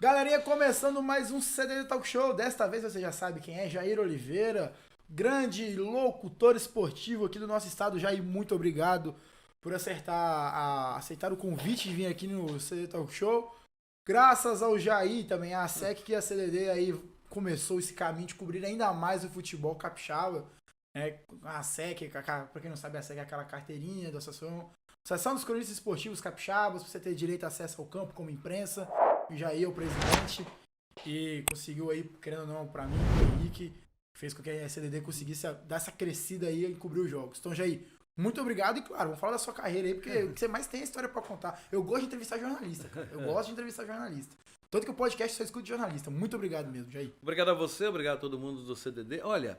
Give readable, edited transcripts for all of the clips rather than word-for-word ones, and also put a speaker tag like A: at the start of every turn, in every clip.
A: Galerinha, começando mais um CDD Talk Show. Desta vez você já sabe quem é, Jair Oliveira, grande locutor esportivo aqui do nosso estado. Jair, muito obrigado por aceitar o convite de vir aqui no CDD Talk Show. Graças ao Jair também, a SEC que a CDD aí começou esse caminho de cobrir ainda mais o futebol capixaba. A SEC, pra quem não sabe, a SEC é aquela carteirinha da Associação dos Cronistas Esportivos Capixabas, pra você ter direito a acesso ao campo como imprensa. O Jair é o presidente e conseguiu aí, querendo ou não, pra mim, o Henrique, fez com que a CDD conseguisse dar essa crescida aí e cobrir os jogos. Então, Jair, muito obrigado e, claro, vamos falar da sua carreira aí, porque o que você mais tem é história pra contar. Eu gosto de entrevistar jornalista, cara. Eu gosto de entrevistar jornalista. Tanto que o podcast só escuta de jornalista. Muito obrigado mesmo, Jair.
B: Obrigado a você, obrigado a todo mundo do CDD. Olha,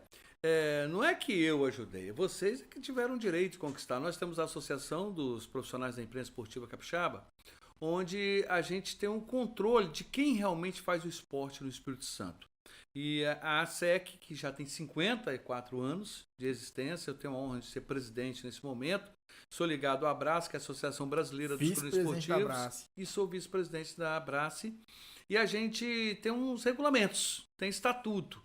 B: não é que eu ajudei, vocês é que tiveram direito de conquistar. Nós temos a Associação dos Profissionais da Imprensa Esportiva Capixaba, onde a gente tem um controle de quem realmente faz o esporte no Espírito Santo. E a ASEC, que já tem 54 anos de existência, eu tenho a honra de ser presidente nesse momento, sou ligado à ABRACE, que é a Associação Brasileira dos Cronistas Esportivos, e sou vice-presidente da ABRACE, e a gente tem uns regulamentos, tem estatuto.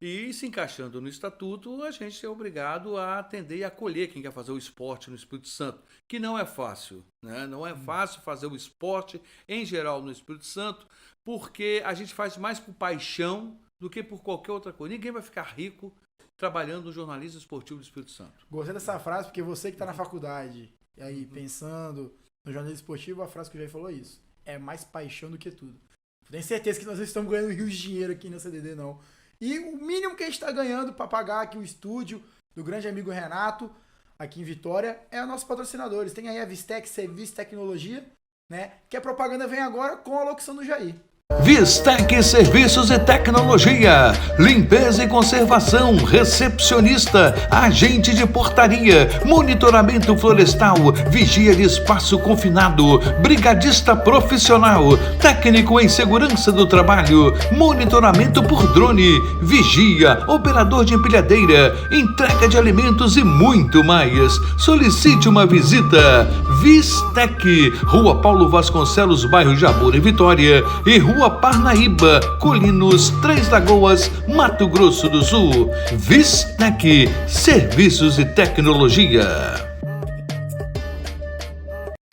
B: E se encaixando no estatuto, a gente é obrigado a atender e acolher quem quer fazer o esporte no Espírito Santo, que não é fácil, né? Não é fácil fazer o esporte em geral no Espírito Santo, porque a gente faz mais por paixão do que por qualquer outra coisa. Ninguém vai ficar rico trabalhando no jornalismo esportivo do Espírito Santo.
A: Gostei dessa frase, porque você que está na faculdade, e aí pensando no jornalismo esportivo, a frase que o Jair falou é isso. É mais paixão do que tudo. Tenho certeza que nós não estamos ganhando rios de dinheiro aqui na CDD, não. E o mínimo que a gente está ganhando para pagar aqui o estúdio do grande amigo Renato, aqui em Vitória, é os nossos patrocinadores. Tem aí a Vistec Serviço e Tecnologia, né? Que a propaganda vem agora com a locução do Jair.
C: Vistec Serviços e Tecnologia, limpeza e conservação, recepcionista, agente de portaria, monitoramento florestal, vigia de espaço confinado, brigadista profissional, técnico em segurança do trabalho, monitoramento por drone, vigia, operador de empilhadeira, entrega de alimentos e muito mais. Solicite uma visita. Vistec, Rua Paulo Vasconcelos, bairro Jabura e Vitória, e Rua Parnaíba, Colinos, Três Lagoas, Mato Grosso do Sul. Vistec, Serviços e Tecnologia.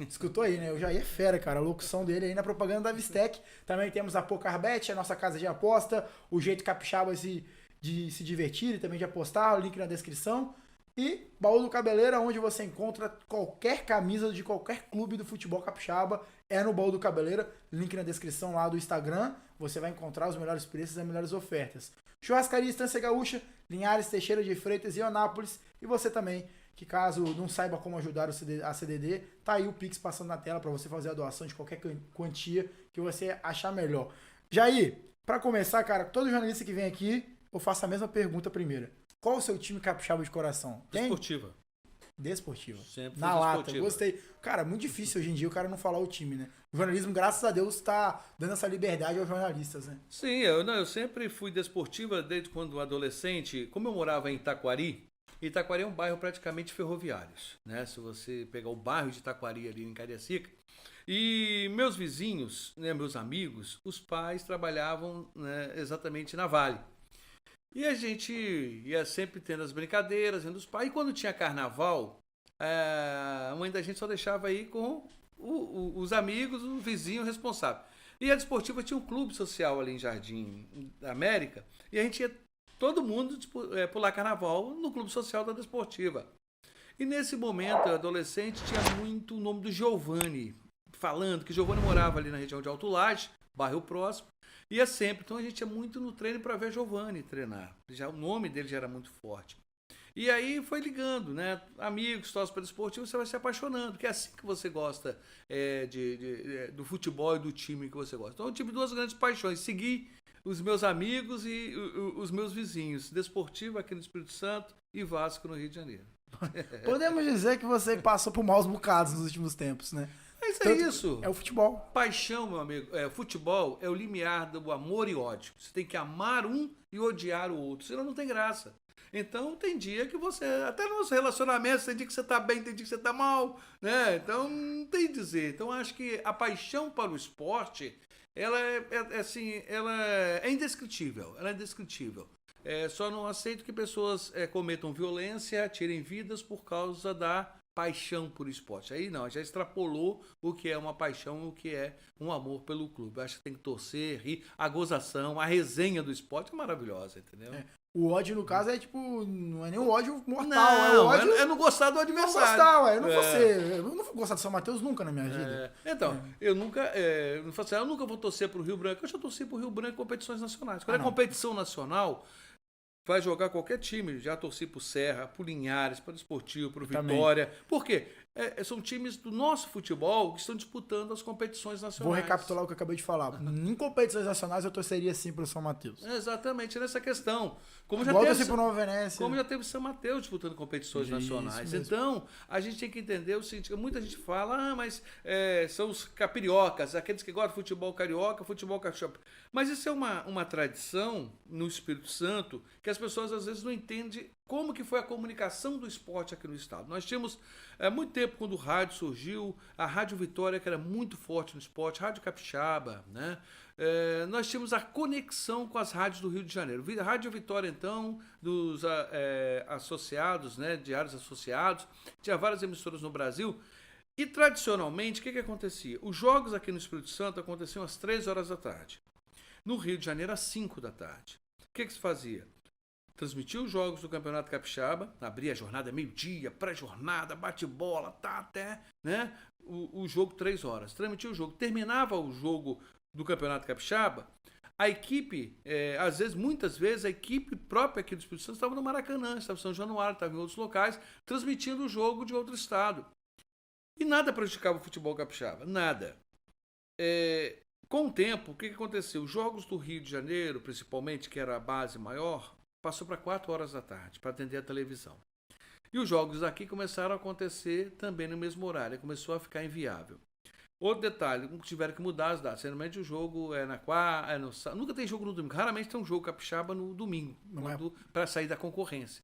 A: Escutou aí, né? O Jair é fera, cara. A locução dele aí na propaganda da Vistec. Também temos a Pocarbet, a nossa casa de aposta, o jeito capixaba de se divertir e também de apostar, o link na descrição. E Baú do Cabeleira, onde você encontra qualquer camisa de qualquer clube do futebol capixaba, é no Baú do Cabeleira, link na descrição lá do Instagram, você vai encontrar os melhores preços e as melhores ofertas. Churrascaria Estância Gaúcha, Linhares, Teixeira de Freitas e Onápolis, e você também, que caso não saiba como ajudar a CDD, tá aí o Pix passando na tela para você fazer a doação de qualquer quantia que você achar melhor. Jair, para começar, cara, todo jornalista que vem aqui, eu faço a mesma pergunta primeira. Qual o seu time capixaba de coração? Tem?
B: Desportiva.
A: Desportiva.
B: Sempre
A: Na lata,
B: desportiva.
A: gostei. Cara, muito difícil hoje em dia o cara não falar o time, né? O jornalismo, graças a Deus, tá dando essa liberdade aos jornalistas, né?
B: Sim, eu sempre fui desportiva desde quando adolescente. Como eu morava em Itaquari, Itaquari é um bairro praticamente ferroviário, né? Se você pegar o bairro de Itaquari ali em Cariacica, e meus vizinhos, né, meus amigos, os pais trabalhavam, né, exatamente na Vale. E a gente ia sempre tendo as brincadeiras, vendo os pais. E quando tinha carnaval, a mãe da gente só deixava aí com os amigos, o vizinho responsável. E a Desportiva tinha um clube social ali em Jardim América. E a gente ia todo mundo pular carnaval no clube social da Desportiva. E nesse momento, adolescente, tinha muito o nome do Giovanni, falando que Giovanni morava ali na região de Alto Laje, bairro próximo. Ia sempre, então a gente ia muito no treino para ver Giovanni treinar. Já o nome dele já era muito forte. E aí foi ligando, né? Amigos, torce pelo esportivo, você vai se apaixonando, que é assim que você gosta do futebol e do time que você gosta. Então eu tive duas grandes paixões, seguir os meus amigos e os meus vizinhos, Desportivo aqui no Espírito Santo e Vasco no Rio de Janeiro.
A: Podemos dizer que você passou por maus bocados nos últimos tempos, né?
B: Mas é isso.
A: É o futebol.
B: Paixão, meu amigo. Futebol é o limiar do amor e ódio. Você tem que amar um e odiar o outro, senão não tem graça. Então tem dia que você, até nos relacionamentos, tem dia que você tá bem, tem dia que você tá mal, né? Então não tem dizer. Então acho que a paixão para o esporte assim, ela é indescritível. Ela é indescritível. Só não aceito que pessoas cometam violência, tirem vidas por causa da paixão por esporte. Aí não, já extrapolou o que é uma paixão, o que é um amor pelo clube. Acho que tem que torcer, rir, a gozação, a resenha do esporte é maravilhosa, entendeu?
A: O ódio, no caso, é tipo, não é nem o ódio mortal,
B: Não,
A: é o ódio...
B: é não gostar do
A: Não
B: adversário.
A: gostar, ué. Eu não vou gostar do São Mateus nunca na minha vida.
B: Então, eu nunca, não faço assim, eu nunca vou torcer pro Rio Branco. Eu já torci pro Rio Branco em competições nacionais. Quando é competição nacional, vai jogar qualquer time. Já torci pro Serra, pro Linhares, pro Desportivo, pro Vitória. Por quê? São times do nosso futebol que estão disputando as competições nacionais.
A: Vou recapitular o que eu acabei de falar. Em competições nacionais, eu torceria sim pro São Mateus.
B: Exatamente, nessa questão. Como
A: Igual eu torci pro Nova Venécia.
B: Como já teve São Mateus disputando competições nacionais. Então, a gente tem que entender o seguinte, muita gente fala, mas são os capiriocas, aqueles que gostam de futebol carioca, futebol capixaba. Mas isso é uma tradição no Espírito Santo que as pessoas às vezes não entendem como que foi a comunicação do esporte aqui no estado. Nós tínhamos, muito tempo, quando o rádio surgiu, a Rádio Vitória, que era muito forte no esporte, Rádio Capixaba, né? Nós tínhamos a conexão com as rádios do Rio de Janeiro. Rádio Vitória, então, dos associados, né, diários associados, tinha várias emissoras no Brasil. E, tradicionalmente, o que acontecia? Os jogos aqui no Espírito Santo aconteciam às 3 horas da tarde. No Rio de Janeiro, às 5 da tarde. O que se fazia? Transmitia os jogos do Campeonato Capixaba, abria a jornada meio-dia, pré-jornada, bate-bola, até, né, o jogo 3 horas. Transmitia o jogo. Terminava o jogo do Campeonato Capixaba, a equipe, às vezes, muitas vezes, a equipe própria aqui do Espírito Santo estava no Maracanã, estava em São Januário, estava em outros locais, transmitindo o jogo de outro estado. E nada prejudicava o futebol capixaba, nada. Com o tempo, o que aconteceu? Os jogos do Rio de Janeiro, principalmente, que era a base maior, passou para 4 horas da tarde, para atender a televisão. E os jogos aqui começaram a acontecer também no mesmo horário, começou a ficar inviável. Outro detalhe, tiveram que mudar as datas. Geralmente o jogo é na quarta, nunca tem jogo no domingo. Raramente tem um jogo capixaba no domingo, para sair da concorrência.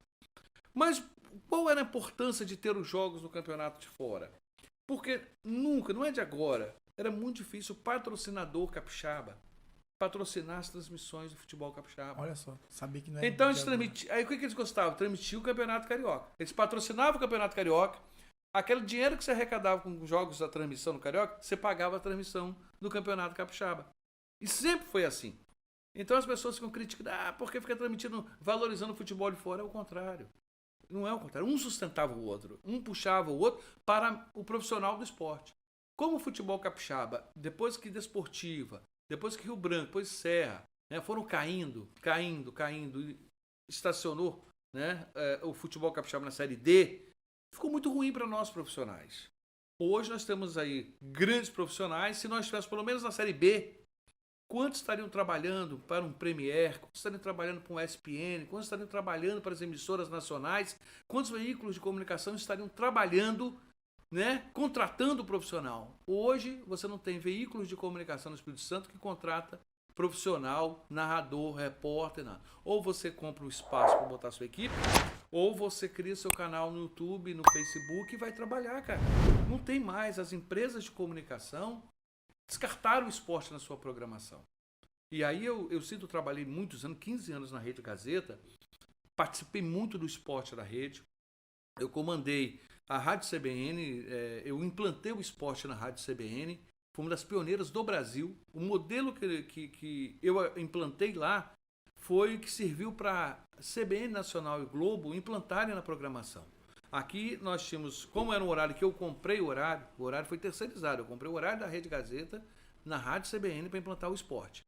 B: Mas qual era a importância de ter os jogos no campeonato de fora? Porque nunca, não é de agora, era muito difícil o patrocinador capixaba patrocinar as transmissões do futebol capixaba.
A: Olha só, sabia que não é.
B: Então eles transmitiam. Aí o que eles gostavam? Transmitir o Campeonato Carioca. Eles patrocinavam o Campeonato Carioca. Aquele dinheiro que você arrecadava com os jogos da transmissão no Carioca, você pagava a transmissão do Campeonato Capixaba. E sempre foi assim. Então as pessoas ficam criticando, porque fica transmitindo, valorizando o futebol de fora. É o contrário. Não é o contrário. Um sustentava o outro. Um puxava o outro para o profissional do esporte. Como o futebol capixaba, depois que Desportiva, depois que Rio Branco, depois Serra, né, foram caindo, estacionou, né, o futebol capixaba na Série D, ficou muito ruim para nós profissionais. Hoje nós temos aí grandes profissionais. Se nós estivéssemos pelo menos na Série B, quantos estariam trabalhando para um Premier, quantos estariam trabalhando para um ESPN, quantos estariam trabalhando para as emissoras nacionais, quantos veículos de comunicação estariam trabalhando, né, contratando o profissional. Hoje você não tem veículos de comunicação no Espírito Santo que contrata profissional, narrador, repórter, nada. Ou você compra um espaço para botar sua equipe, ou você cria seu canal no YouTube, no Facebook e vai trabalhar, cara. Não tem mais. As empresas de comunicação descartaram o esporte na sua programação. E aí eu sinto, trabalhei muitos anos, 15 anos na Rede Gazeta, participei muito do esporte da rede, eu comandei a Rádio CBN, eu implantei o esporte na Rádio CBN, foi uma das pioneiras do Brasil. O modelo que eu implantei lá foi o que serviu para CBN Nacional e Globo implantarem na programação. Aqui nós tínhamos, como era um horário que eu comprei o horário foi terceirizado, eu comprei o horário da Rede Gazeta na Rádio CBN para implantar o esporte.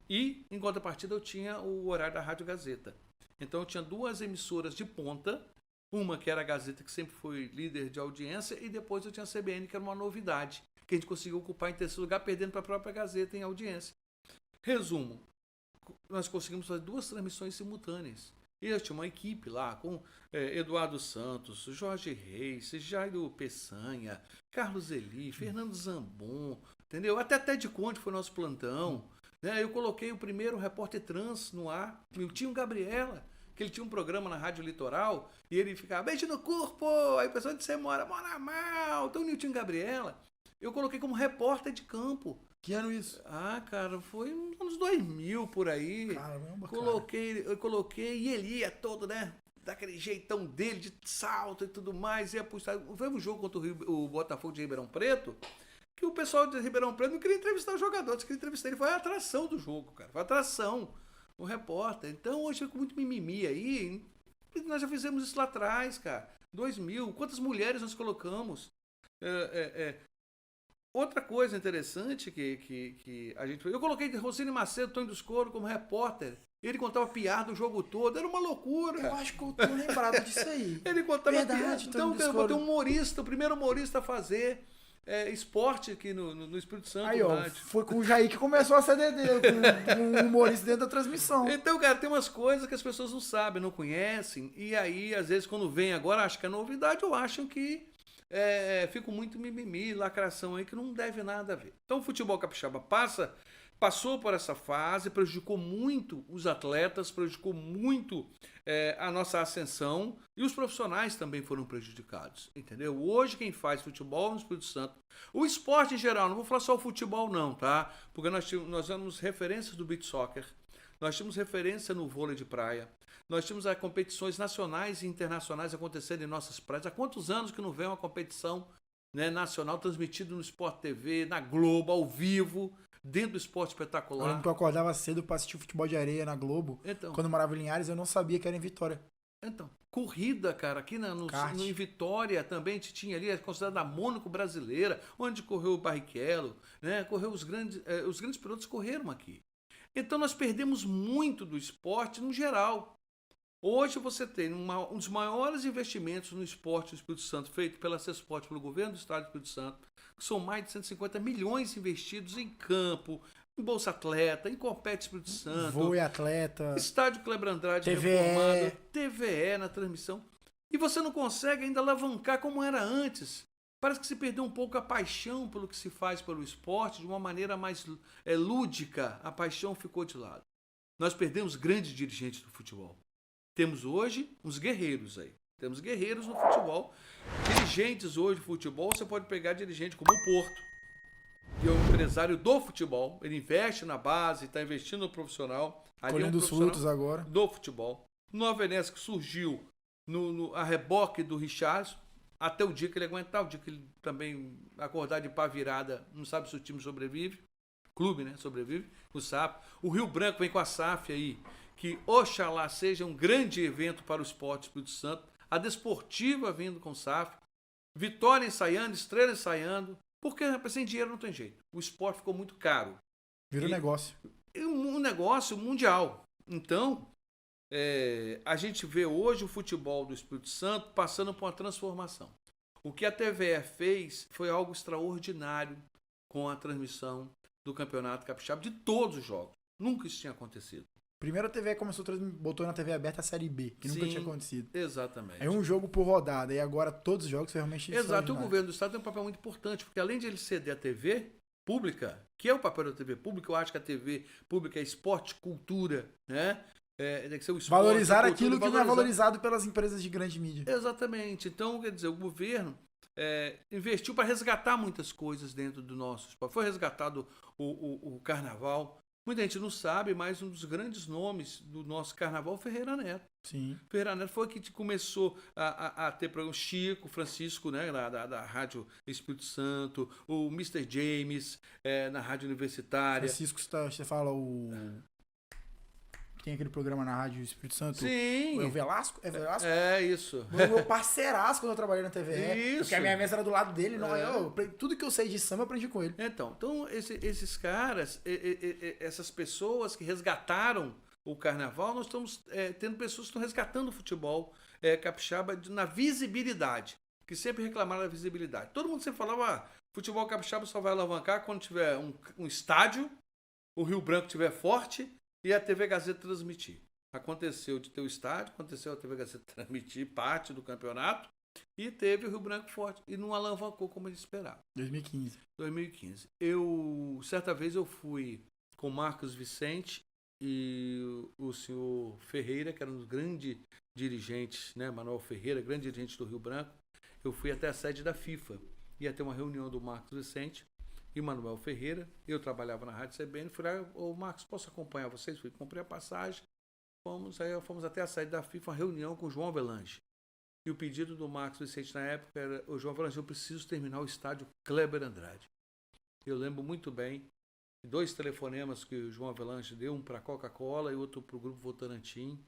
B: E, em contrapartida, eu tinha o horário da Rádio Gazeta. Então eu tinha 2 emissoras de ponta, uma que era a Gazeta, que sempre foi líder de audiência, e depois eu tinha a CBN, que era uma novidade, que a gente conseguiu ocupar em terceiro lugar, perdendo para a própria Gazeta em audiência. Resumo, nós conseguimos fazer 2 transmissões simultâneas. E eu tinha uma equipe lá com Eduardo Santos, Jorge Reis, Jairo Peçanha, Carlos Eli, Fernando Zambon, entendeu? Até Ted Conte foi nosso plantão. Né? Eu coloquei o primeiro repórter trans no ar, o Tinho Gabriela, que ele tinha um programa na Rádio Litoral, e ele ficava, beijo no corpo, aí o pessoal, onde você mora? Mora mal. Então o Nilton Gabriela, eu coloquei como repórter de campo.
A: Que ano isso?
B: Ah, cara, foi nos anos 2000 por aí.
A: Caramba,
B: Eu coloquei e ele ia todo, né? Daquele jeitão dele, de salto e tudo mais. Ia pro estádio. Foi um jogo contra o Botafogo de Ribeirão Preto, que o pessoal de Ribeirão Preto não queria entrevistar os jogadores, queria entrevistar ele. Foi a atração do jogo, cara. Foi a atração. O repórter. Então hoje fica muito mimimi aí. Nós já fizemos isso lá atrás, cara. 2000. Quantas mulheres nós colocamos? Outra coisa interessante que a gente... Eu coloquei Rosine Macedo, Tonho dos Coro como repórter. Ele contava piada o jogo todo. Era uma loucura.
A: Eu acho que eu tô lembrado disso aí.
B: Ele contava
A: Verdade,
B: piada. Então eu botei um humorista, o primeiro humorista a fazer esporte aqui no Espírito Santo.
A: Aí, ó, foi com o Jair que começou a CDD, com um humorista dentro da transmissão.
B: Então, cara, tem umas coisas que as pessoas não sabem, não conhecem. E aí, às vezes, quando vem agora, acham que é novidade ou acham que fica muito mimimi, lacração aí, que não deve nada a ver. Então, o futebol capixaba passou por essa fase, prejudicou muito os atletas, prejudicou muito a nossa ascensão e os profissionais também foram prejudicados, entendeu? Hoje quem faz futebol no Espírito Santo, o esporte em geral, não vou falar só o futebol não, tá? Porque nós temos referências do beach soccer, nós tínhamos referência no vôlei de praia, nós tínhamos competições nacionais e internacionais acontecendo em nossas praias. Há quantos anos que não vem uma competição, né, nacional transmitida no Sport TV, na Globo, ao vivo, dentro do Esporte Espetacular?
A: Eu lembro que eu acordava cedo pra assistir futebol de areia na Globo.
B: Então,
A: Quando eu morava em Linhares, eu não sabia que era em Vitória.
B: Então, corrida, cara, aqui em Vitória também a gente tinha ali, é considerada a Mônaco brasileira, onde correu o Barrichello, né? Correu os grandes pilotos correram aqui. Então nós perdemos muito do esporte no geral. Hoje você tem um dos maiores investimentos no esporte do Espírito Santo, feito pela CESPORT, pelo governo do estado do Espírito Santo, que são mais de 150 milhões investidos em campo, em Bolsa Atleta, em Compete Espírito Santo,
A: Voo e atleta,
B: Estádio Kleber Andrade
A: TVE.
B: reformado, TVE na transmissão. E você não consegue ainda alavancar como era antes. Parece que se perdeu um pouco a paixão pelo que se faz pelo esporte de uma maneira mais lúdica. A paixão ficou de lado. Nós perdemos grandes dirigentes do futebol. Temos hoje uns guerreiros aí. Temos guerreiros no futebol. Dirigentes hoje do futebol, você pode pegar dirigente como o Porto, que é um empresário do futebol. Ele investe na base, está investindo no profissional.
A: colhendo os frutos agora.
B: Do futebol. Nova Venécia que surgiu a reboque do Richarlison, até o dia que ele aguentar, o dia que ele também acordar de pá virada, não sabe se o time sobrevive. Clube, né? Sobrevive. O SAF. O Rio Branco vem com a SAF aí, que oxalá seja um grande evento para o esporte Espírito Santo. A Desportiva vindo com SAF. Vitória ensaiando, Estrela ensaiando. Porque sem dinheiro não tem jeito. O esporte ficou muito caro.
A: Virou negócio.
B: Um negócio mundial. Então, a gente vê hoje o futebol do Espírito Santo passando por uma transformação. O que a TVE fez foi algo extraordinário com a transmissão do Campeonato Capixaba de todos os jogos. Nunca isso tinha acontecido.
A: Primeiro a TVE botou na TV aberta a Série B, que nunca tinha acontecido.
B: Exatamente.
A: É um jogo por rodada, e agora todos os jogos realmente...
B: Exato, e o governo do estado tem um papel muito importante, porque além de ele ceder a TV pública, que é o papel da TV pública, eu acho que a TV pública é esporte, cultura, né? Tem que ser o esporte,
A: valorizar
B: a cultura,
A: aquilo que não é valorizado pelas empresas de grande mídia.
B: Exatamente. Então, quer dizer, o governo investiu para resgatar muitas coisas dentro do nosso esporte. Foi resgatado o carnaval. Muita gente não sabe, mas um dos grandes nomes do nosso carnaval é o Ferreira Neto.
A: Sim.
B: Ferreira Neto foi que começou a ter programa. Chico, Francisco, né, da Rádio Espírito Santo, o Mr. James, na Rádio Universitária.
A: Francisco, você fala Tem aquele programa na Rádio Espírito Santo.
B: Sim.
A: É o Velasco? É Velasco?
B: É isso.
A: Meu parceiraço quando eu trabalhei na TV.
B: Isso.
A: Porque a minha mesa era do lado dele. Tudo que eu sei de samba eu aprendi com ele.
B: Então esses caras, essas pessoas que resgataram o carnaval, nós estamos tendo pessoas que estão resgatando o futebol capixaba na visibilidade, que sempre reclamaram da visibilidade. Todo mundo sempre falava, futebol capixaba só vai alavancar quando tiver um estádio, o Rio Branco estiver forte e a TV Gazeta transmitir. Aconteceu de ter o estádio, aconteceu a TV Gazeta transmitir parte do campeonato e teve o Rio Branco forte e não alavancou como ele esperava. 2015. Certa vez eu fui com Marcos Vicente e o senhor Ferreira, que era um dos grandes dirigentes, né, Manuel Ferreira, grande dirigente do Rio Branco. Eu fui até a sede da FIFA. Ia ter uma reunião do Marcos Vicente e Manuel Ferreira. Eu trabalhava na Rádio CBN, fui lá, ô Marcos, posso acompanhar vocês? Fui, comprei a passagem, fomos até a saída da FIFA, uma reunião com o João Avelange. E o pedido do Marcos Vicente na época era, o João Avelange, eu preciso terminar o estádio Kleber Andrade. Eu lembro muito bem, 2 telefonemas que o João Avelange deu, um para a Coca-Cola e outro para o Grupo Votorantim.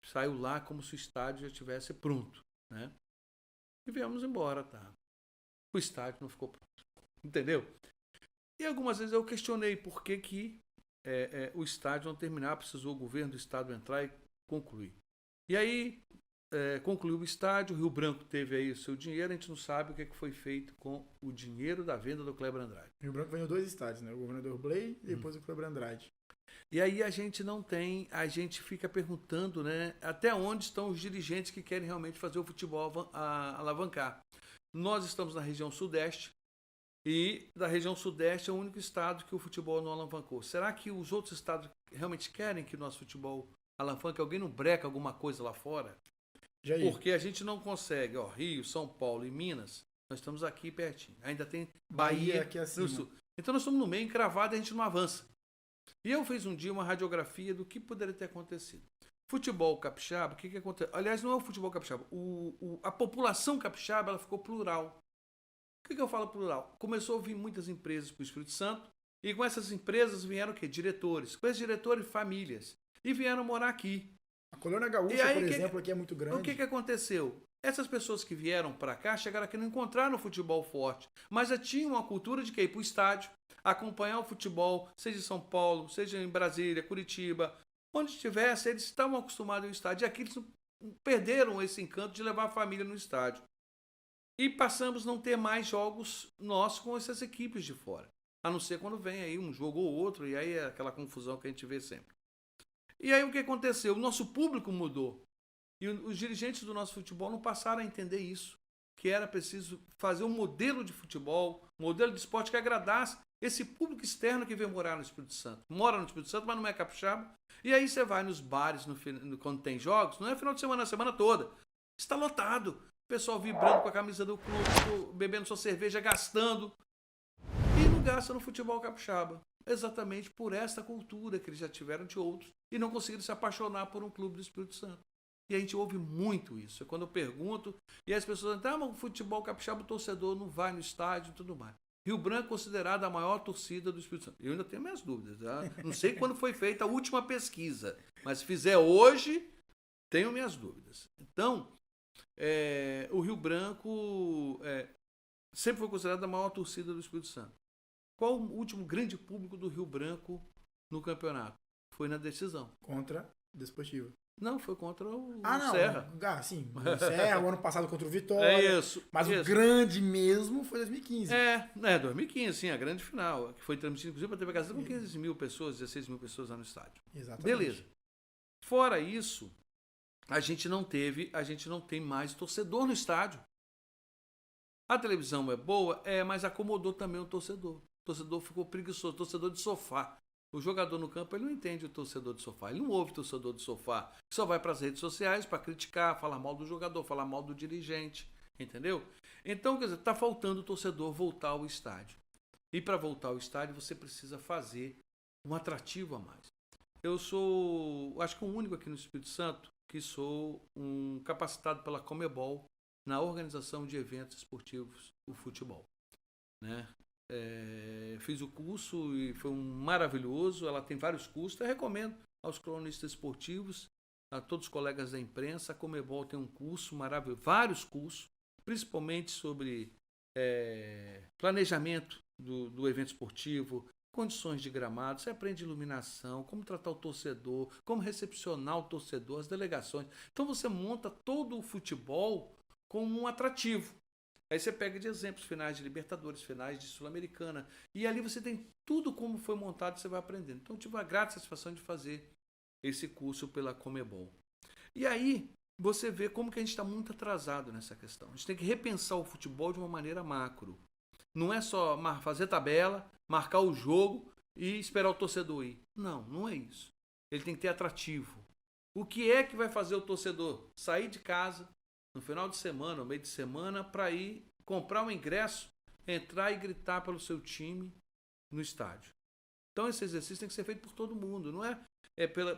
B: Saiu lá como se o estádio já estivesse pronto, né? E viemos embora, tá? O estádio não ficou pronto, entendeu? E algumas vezes eu questionei por que o estádio não terminar, precisou o governo do estado entrar e concluir. E aí, concluiu o estádio, o Rio Branco teve aí o seu dinheiro, a gente não sabe o que foi feito com o dinheiro da venda do Kleber Andrade.
A: O Rio Branco ganhou 2 estádios, né? O Governador Blay e depois o Kleber Andrade.
B: E aí a gente fica perguntando, né, até onde estão os dirigentes que querem realmente fazer o futebol alavancar. Nós estamos na região sudeste e da região sudeste é o único estado que o futebol não alavancou. Será que os outros estados realmente querem que o nosso futebol alavanque? Alguém não breca alguma coisa lá fora?
A: Jair.
B: Porque a gente não consegue, Rio, São Paulo e Minas, nós estamos aqui pertinho. Ainda tem Bahia
A: aqui acima.
B: no sul. Então nós estamos no meio, encravado, e a gente não avança. E eu fiz um dia uma radiografia do que poderia ter acontecido. Futebol capixaba, o que aconteceu? Aliás, não é o futebol capixaba. A população capixaba ela ficou plural. O que eu falo plural? Começou a vir muitas empresas para o Espírito Santo e com essas empresas vieram o quê? Diretores. Com esses diretores, famílias. E vieram morar aqui.
A: A Colônia Gaúcha,
B: aí,
A: por exemplo, aqui é muito grande.
B: O que aconteceu? Essas pessoas que vieram para cá, chegaram aqui e não encontraram o futebol forte, mas já tinham uma cultura de ir para o estádio, acompanhar o futebol, seja em São Paulo, seja em Brasília, Curitiba, onde estivesse, eles estavam acostumados ao estádio. E aqui eles perderam esse encanto de levar a família no estádio. E passamos a não ter mais jogos nossos com essas equipes de fora. A não ser quando vem aí um jogo ou outro, e aí é aquela confusão que a gente vê sempre. E aí o que aconteceu? O nosso público mudou. E os dirigentes do nosso futebol não passaram a entender isso. Que era preciso fazer um modelo de futebol, um modelo de esporte que agradasse esse público externo que veio morar no Espírito Santo. Mora no Espírito Santo, mas não é capixaba. E aí você vai nos bares quando tem jogos, não é final de semana, é a semana toda. Está lotado. O pessoal vibrando com a camisa do clube, bebendo sua cerveja, gastando. E não gasta no futebol capixaba. Exatamente por essa cultura que eles já tiveram de outros e não conseguiram se apaixonar por um clube do Espírito Santo. E a gente ouve muito isso. É quando eu pergunto, e as pessoas dizem, mas o futebol capixaba, o torcedor não vai no estádio e tudo mais. Rio Branco é considerada a maior torcida do Espírito Santo. Eu ainda tenho minhas dúvidas. Tá? Não sei quando foi feita a última pesquisa, mas se fizer hoje, tenho minhas dúvidas. Então, o Rio Branco sempre foi considerada a maior torcida do Espírito Santo. Qual o último grande público do Rio Branco no campeonato? Foi na decisão.
A: Contra a Desportiva.
B: Não, foi contra o
A: Serra. Sim, o Serra, o ano passado contra o Vitória.
B: É isso.
A: Mas o grande mesmo foi 2015.
B: 2015, sim, a grande final. Que foi transmitida, inclusive, para a TV Gazeta com 15 mil pessoas, 16 mil pessoas lá no estádio.
A: Exatamente.
B: Beleza. Fora isso, a gente não tem mais torcedor no estádio. A televisão é boa, mas acomodou também o torcedor. O torcedor ficou preguiçoso, torcedor de sofá. O jogador no campo ele não entende o torcedor de sofá, ele não ouve o torcedor de sofá, só vai para as redes sociais para criticar, falar mal do jogador, falar mal do dirigente, entendeu? Então, quer dizer, está faltando o torcedor voltar ao estádio. E para voltar ao estádio você precisa fazer um atrativo a mais. Eu sou, acho que o único aqui no Espírito Santo que sou um capacitado pela Comebol na organização de eventos esportivos, o futebol, né? Fiz o curso e foi maravilhoso. Ela tem vários cursos. Eu recomendo aos cronistas esportivos, a todos os colegas da imprensa. A Comebol tem um curso maravilhoso, vários cursos, principalmente sobre planejamento do evento esportivo, condições de gramado. Você aprende iluminação, como tratar o torcedor, como recepcionar o torcedor, as delegações. Então você monta todo o futebol como um atrativo. Aí você pega de exemplos, finais de Libertadores, finais de Sul-Americana. E ali você tem tudo como foi montado e você vai aprendendo. Então eu tive a grata satisfação de fazer esse curso pela Comebol. E aí você vê como que a gente está muito atrasado nessa questão. A gente tem que repensar o futebol de uma maneira macro. Não é só fazer tabela, marcar o jogo e esperar o torcedor ir. Não, não é isso. Ele tem que ter atrativo. O que é que vai fazer o torcedor sair de casa no final de semana, no meio de semana, para ir comprar um ingresso, entrar e gritar pelo seu time no estádio. Então esse exercício tem que ser feito por todo mundo, não é?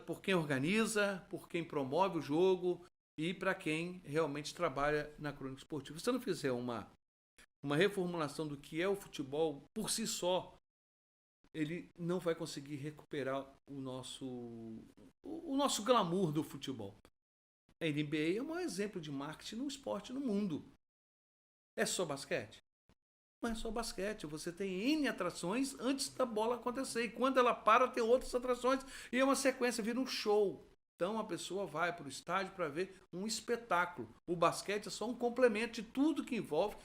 B: Por quem organiza, por quem promove o jogo e para quem realmente trabalha na crônica esportiva. Se você não fizer uma reformulação do que é o futebol por si só, ele não vai conseguir recuperar o nosso glamour do futebol. A NBA é um exemplo de marketing no esporte no mundo. É só basquete? Não é só basquete. Você tem N atrações antes da bola acontecer. E quando ela para, tem outras atrações. E é uma sequência, vira um show. Então a pessoa vai para o estádio para ver um espetáculo. O basquete é só um complemento de tudo que envolve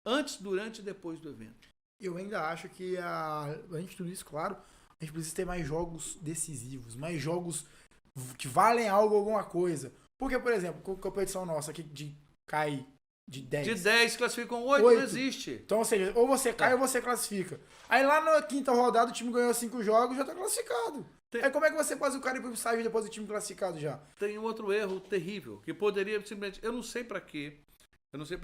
B: antes, durante e depois do evento.
A: Eu ainda acho que além de tudo isso, claro, a gente precisa ter mais jogos decisivos, mais jogos que valem algo, alguma coisa. Porque, por exemplo, com a competição nossa aqui de cair de 10.
B: De 10 classificam 8, não existe.
A: Então, ou seja, ou você cai ou você classifica. Aí lá na quinta rodada o time ganhou 5 jogos e já tá classificado. Aí como é que você faz o cara ir pro estádio depois do time classificado já?
B: Tem outro erro terrível, que poderia simplesmente... Eu não sei pra quê.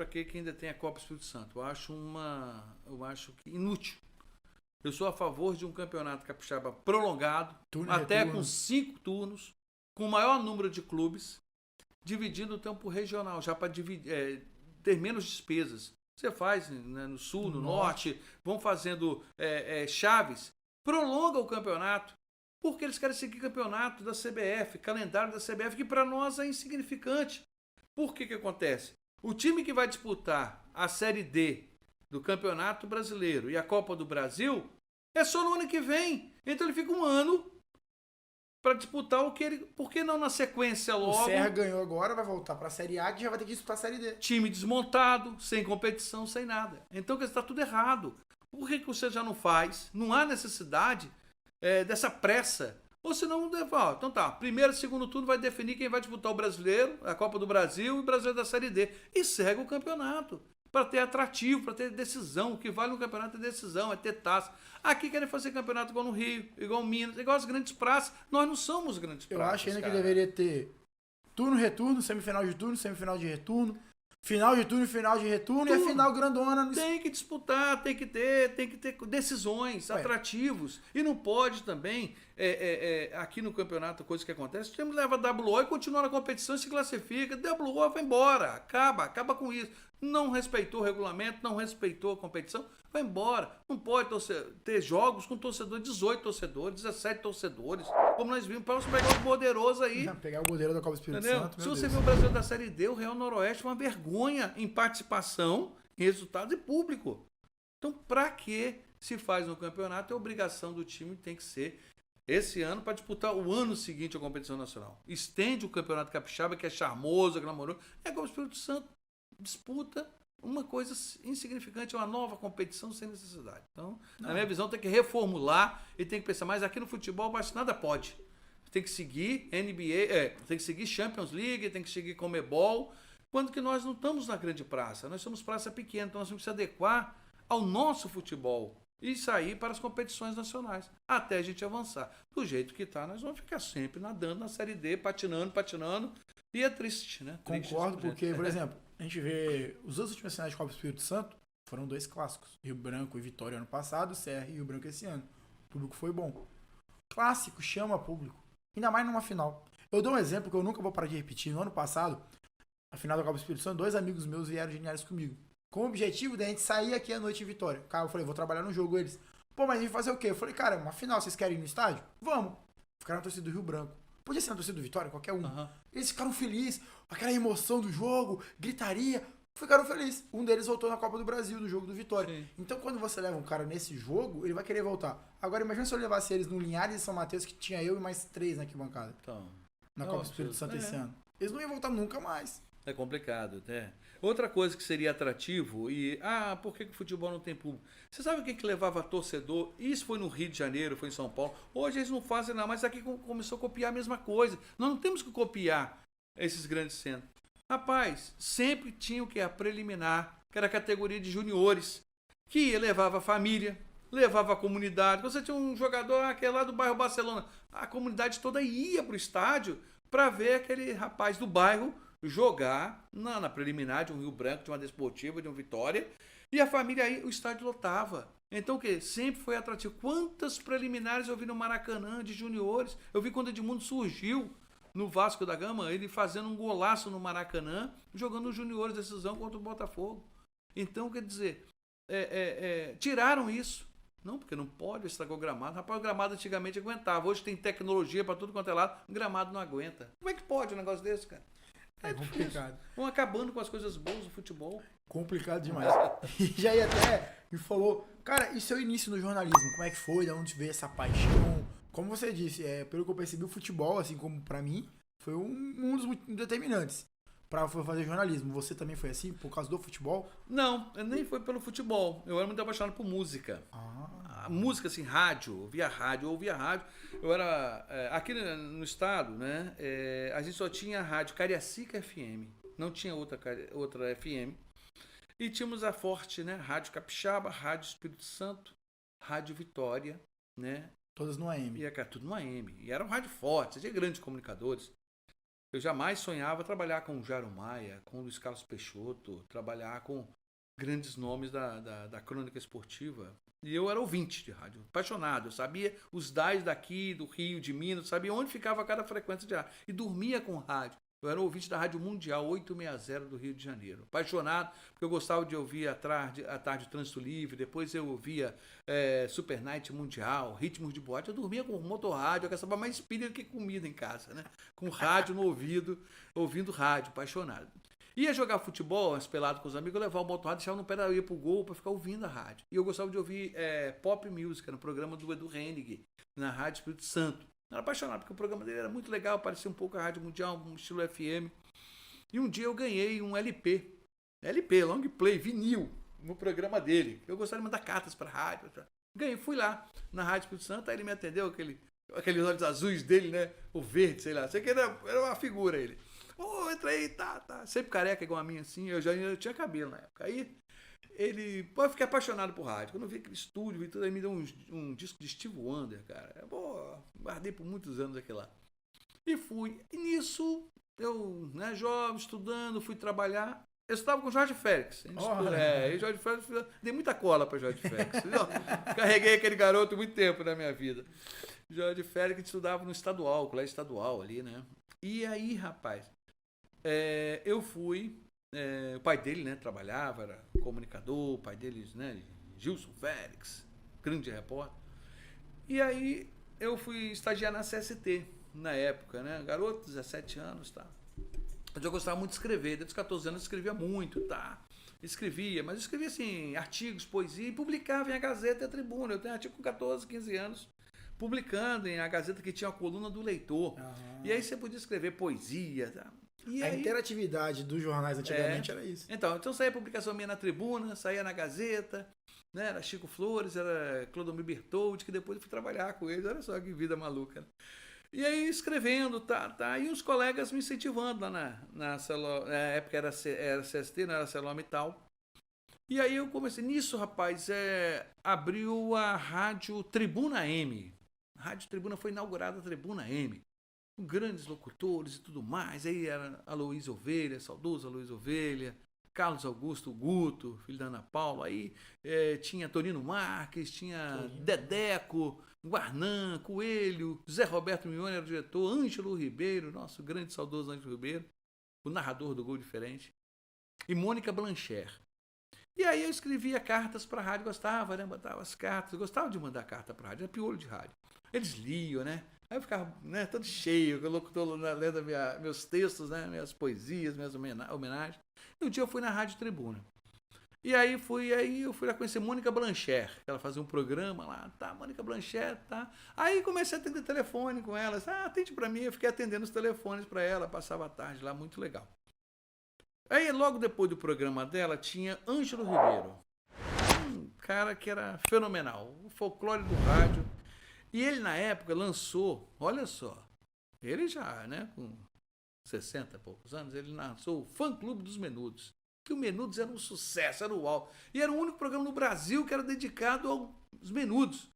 B: Que ainda tem a Copa Espírito Santo. Eu acho que inútil. Eu sou a favor de um campeonato capixaba prolongado, até com 5 turnos, com o maior número de clubes, dividindo o tempo regional, já para ter menos despesas. Você faz, né, no sul, no norte, vão fazendo chaves, prolonga o campeonato, porque eles querem seguir campeonato da CBF, calendário da CBF, que para nós é insignificante. Por que acontece? O time que vai disputar a Série D do Campeonato Brasileiro e a Copa do Brasil é só no ano que vem. Então ele fica um ano para disputar o que ele... Por que não na sequência logo?
A: O Serra ganhou agora, vai voltar para a Série A, que já vai ter que disputar a Série D.
B: Time desmontado, sem competição, sem nada. Então está tudo errado. Por que você já não faz? Não há necessidade dessa pressa. Ou senão, então tá, primeiro e segundo turno vai definir quem vai disputar o Brasileiro, a Copa do Brasil e o Brasileiro da Série D. E segue o campeonato. Para ter atrativo, para ter decisão. O que vale no campeonato é decisão, é ter taça. Aqui querem fazer campeonato igual no Rio, igual Minas, igual as grandes praças. Nós não somos grandes praças.
A: Eu acho ainda que deveria ter turno, retorno, semifinal de turno, semifinal de retorno, final de turno e final de retorno, e a final grandona.
B: Tem que disputar, tem que ter decisões, atrativos. E não pode também, aqui no campeonato, coisa que acontece, o time leva a WO e continua na competição e se classifica. WO vai embora, acaba com isso. Não respeitou o regulamento, não respeitou a competição, vai embora. Não pode ter jogos com torcedor, 18 torcedores, 17 torcedores, como nós vimos, para nós pegar o poderoso aí.
A: Pegar o poderoso da Copa Espírito Santo.
B: Se você vê o Brasil da Série D, o Real Noroeste é uma vergonha em participação, em resultados e público. Então, para que se faz no campeonato, a obrigação do time tem que ser esse ano para disputar o ano seguinte a competição nacional. Estende o campeonato capixaba, que é charmoso, glamouroso, é como o Espírito Santo disputa uma coisa insignificante, uma nova competição sem necessidade. Então, na minha visão, tem que reformular e tem que pensar, mas aqui no futebol nada pode. Tem que seguir NBA, tem que seguir Champions League, tem que seguir Comebol, quando que nós não estamos na grande praça, nós somos praça pequena, então nós temos que se adequar ao nosso futebol e sair para as competições nacionais, até a gente avançar. Do jeito que está, nós vamos ficar sempre nadando na Série D, patinando, e é triste, né?
A: Concordo, porque, por exemplo, a gente vê os dois últimos finais de Copa Espírito Santo foram 2 clássicos. Rio Branco e Vitória ano passado, Serra e Rio Branco esse ano. O público foi bom. Clássico chama público. Ainda mais numa final. Eu dou um exemplo que eu nunca vou parar de repetir. No ano passado, a final da Copa Espírito Santo, 2 amigos meus vieram geniais comigo. Com o objetivo de a gente sair aqui à noite em Vitória. Cara, eu falei, vou trabalhar no jogo. Eles, mas a gente vai fazer o quê? Eu falei, cara, uma final, vocês querem ir no estádio? Vamos. Ficaram na torcida do Rio Branco. Podia ser na torcida do Vitória, qualquer um. Uhum. Eles ficaram felizes, aquela emoção do jogo, gritaria, ficaram felizes. Um deles voltou na Copa do Brasil, no jogo do Vitória. Sim. Então, quando você leva um cara nesse jogo, ele vai querer voltar. Agora, imagina se eu levasse eles no Linhares e São Mateus, que tinha eu e mais 3 na arquibancada.
B: Então,
A: na Copa Espírito Santo esse ano. Eles não iam voltar nunca mais.
B: É complicado, né? Outra coisa que seria atrativo por que o futebol não tem público? Você sabe o que levava torcedor? Isso foi no Rio de Janeiro, foi em São Paulo. Hoje eles não fazem nada, mas aqui começou a copiar a mesma coisa. Nós não temos que copiar esses grandes centros. Rapaz, sempre tinha o que? A preliminar, que era a categoria de juniores, que levava a família, levava a comunidade. Você tinha um jogador que é lá do bairro Barcelona, a comunidade toda ia para o estádio para ver aquele rapaz do bairro jogar na preliminar de um Rio Branco, de uma Desportiva, de um Vitória, E a família aí, o estádio lotava. Então o quê? Sempre foi atrativo. Quantas preliminares eu vi no Maracanã de juniores? Eu vi quando o Edmundo surgiu no Vasco da Gama, ele fazendo um golaço no Maracanã, jogando os juniores decisão contra o Botafogo. Então, quer dizer, tiraram isso. Não, porque não pode, estragou o gramado. Rapaz, o gramado antigamente aguentava. Hoje tem tecnologia para tudo quanto é lado, o gramado não aguenta. Como é que pode um negócio desse, cara?
A: É complicado.
B: Vão acabando com as coisas boas do futebol.
A: Complicado demais. E Jair até me falou, cara, e seu início no jornalismo? Como é que foi? De onde veio essa paixão? Como você disse, pelo que eu percebi, o futebol, assim como pra mim, foi um dos determinantes pra fazer jornalismo. Você também foi assim, por causa do futebol?
B: Não, nem foi pelo futebol. Eu era muito apaixonado por música. A música, assim, rádio, ouvia rádio. Eu era, aqui no estado, né, a gente só tinha a rádio Cariacica FM, não tinha outra FM. E tínhamos a Forte, né, Rádio Capixaba, Rádio Espírito Santo, Rádio Vitória, né.
A: Todas no AM.
B: E tudo no AM. E era um rádio forte, tinha grandes comunicadores. Eu jamais sonhava trabalhar com o Jairo Maia, com o Luiz Carlos Peixoto, trabalhar com grandes nomes da crônica esportiva. E eu era ouvinte de rádio, apaixonado. Eu sabia os DAIs daqui, do Rio, de Minas, sabia onde ficava cada frequência de rádio. E dormia com rádio. Eu era ouvinte da Rádio Mundial 860 do Rio de Janeiro. Apaixonado, porque eu gostava de ouvir à tarde Trânsito Livre, depois eu ouvia Super Night Mundial, Ritmos de Boate. Eu dormia com motorrádio, eu gastava mais pilha do que comida em casa, né? Com rádio no ouvido, ouvindo rádio, apaixonado. Ia jogar futebol, pelado com os amigos, eu levava o motorrádio, deixava no pé, eu ia pro gol para ficar ouvindo a rádio. E eu gostava de ouvir pop music, no programa do Edu Hennig, na Rádio Espírito Santo. Eu era apaixonado, porque o programa dele era muito legal, parecia um pouco a Rádio Mundial, um estilo FM. E um dia eu ganhei um LP, long play, vinil, no programa dele. Eu gostava de mandar cartas para a rádio. Ganhei, fui lá na Rádio Espírito Santo, aí ele me atendeu, aqueles olhos azuis dele, né? O verde, sei lá. Sei que era uma figura ele. Entrei, tá. Sempre careca igual a mim, assim. Eu tinha cabelo na época. Aí eu fiquei apaixonado por rádio. Quando eu vi aquele estúdio e tudo, aí me deu um disco de Steve Wonder, cara. Guardei por muitos anos aquele lá. E fui. E nisso, eu, né, jovem, estudando, fui trabalhar. Eu estava com o Jorge Félix. E Jorge Félix, dei muita cola para Jorge Félix. Carreguei aquele garoto muito tempo na minha vida. Jorge Félix estudava no estadual, colégio estadual ali, né? E aí, rapaz, eu fui. O pai dele, né, trabalhava, era comunicador, o pai dele, né, Gilson Félix, grande repórter. E aí eu fui estagiar na CST na época, né, garoto, 17 anos, tá. Mas eu gostava muito de escrever, desde os 14 anos eu escrevia muito, tá. Escrevia, mas eu escrevia assim, artigos, poesia, e publicava em A Gazeta e A Tribuna. Eu tenho artigo com 14, 15 anos, publicando em A Gazeta, que tinha a coluna do leitor. E aí você podia escrever poesia, tá. E
A: a interatividade dos jornais antigamente era isso.
B: Então saía a publicação minha na Tribuna, saía na Gazeta, né? Era Chico Flores, era Clodomir Bertoldi, que depois eu fui trabalhar com eles. Olha só que vida maluca. E aí escrevendo, tá. E os colegas me incentivando lá na época era CST, não era ArcelorMittal. E aí eu comecei. Nisso, rapaz, abriu a Rádio Tribuna M. A Rádio Tribuna foi inaugurada a Tribuna M. Com grandes locutores e tudo mais. Aí era Aloysio Ovelha, saudoso Aloysio Ovelha, Carlos Augusto Guto, filho da Ana Paula. Aí tinha Tonino Marques, tinha Dedeco, Guarnã, Coelho, Zé Roberto Mione era o diretor, Ângelo Ribeiro, nosso grande saudoso Ângelo Ribeiro, o narrador do Gol Diferente, e Mônica Blancher. E aí eu escrevia cartas para a rádio, gostava, né? Botava as cartas, gostava de mandar carta para a rádio, era piolho de rádio. Eles liam, né? Aí eu ficava, né, todo cheio, o locutor lendo meus textos, né, minhas poesias, minhas homenagens. E um dia eu fui na Rádio Tribuna. E aí eu fui lá conhecer Mônica Blancher, que ela fazia um programa lá, tá, Mônica Blancher, tá. Aí comecei a atender telefone com ela, atende pra mim, eu fiquei atendendo os telefones pra ela, passava a tarde lá, muito legal. Aí logo depois do programa dela tinha Ângelo Ribeiro, um cara que era fenomenal, o folclore do rádio. E ele, na época, lançou, olha só, ele já, né, com 60 e poucos anos, ele lançou o Fã-Clube dos Menudos. Que o Menudos era um sucesso, era o uau. E era o único programa no Brasil que era dedicado aos Menudos.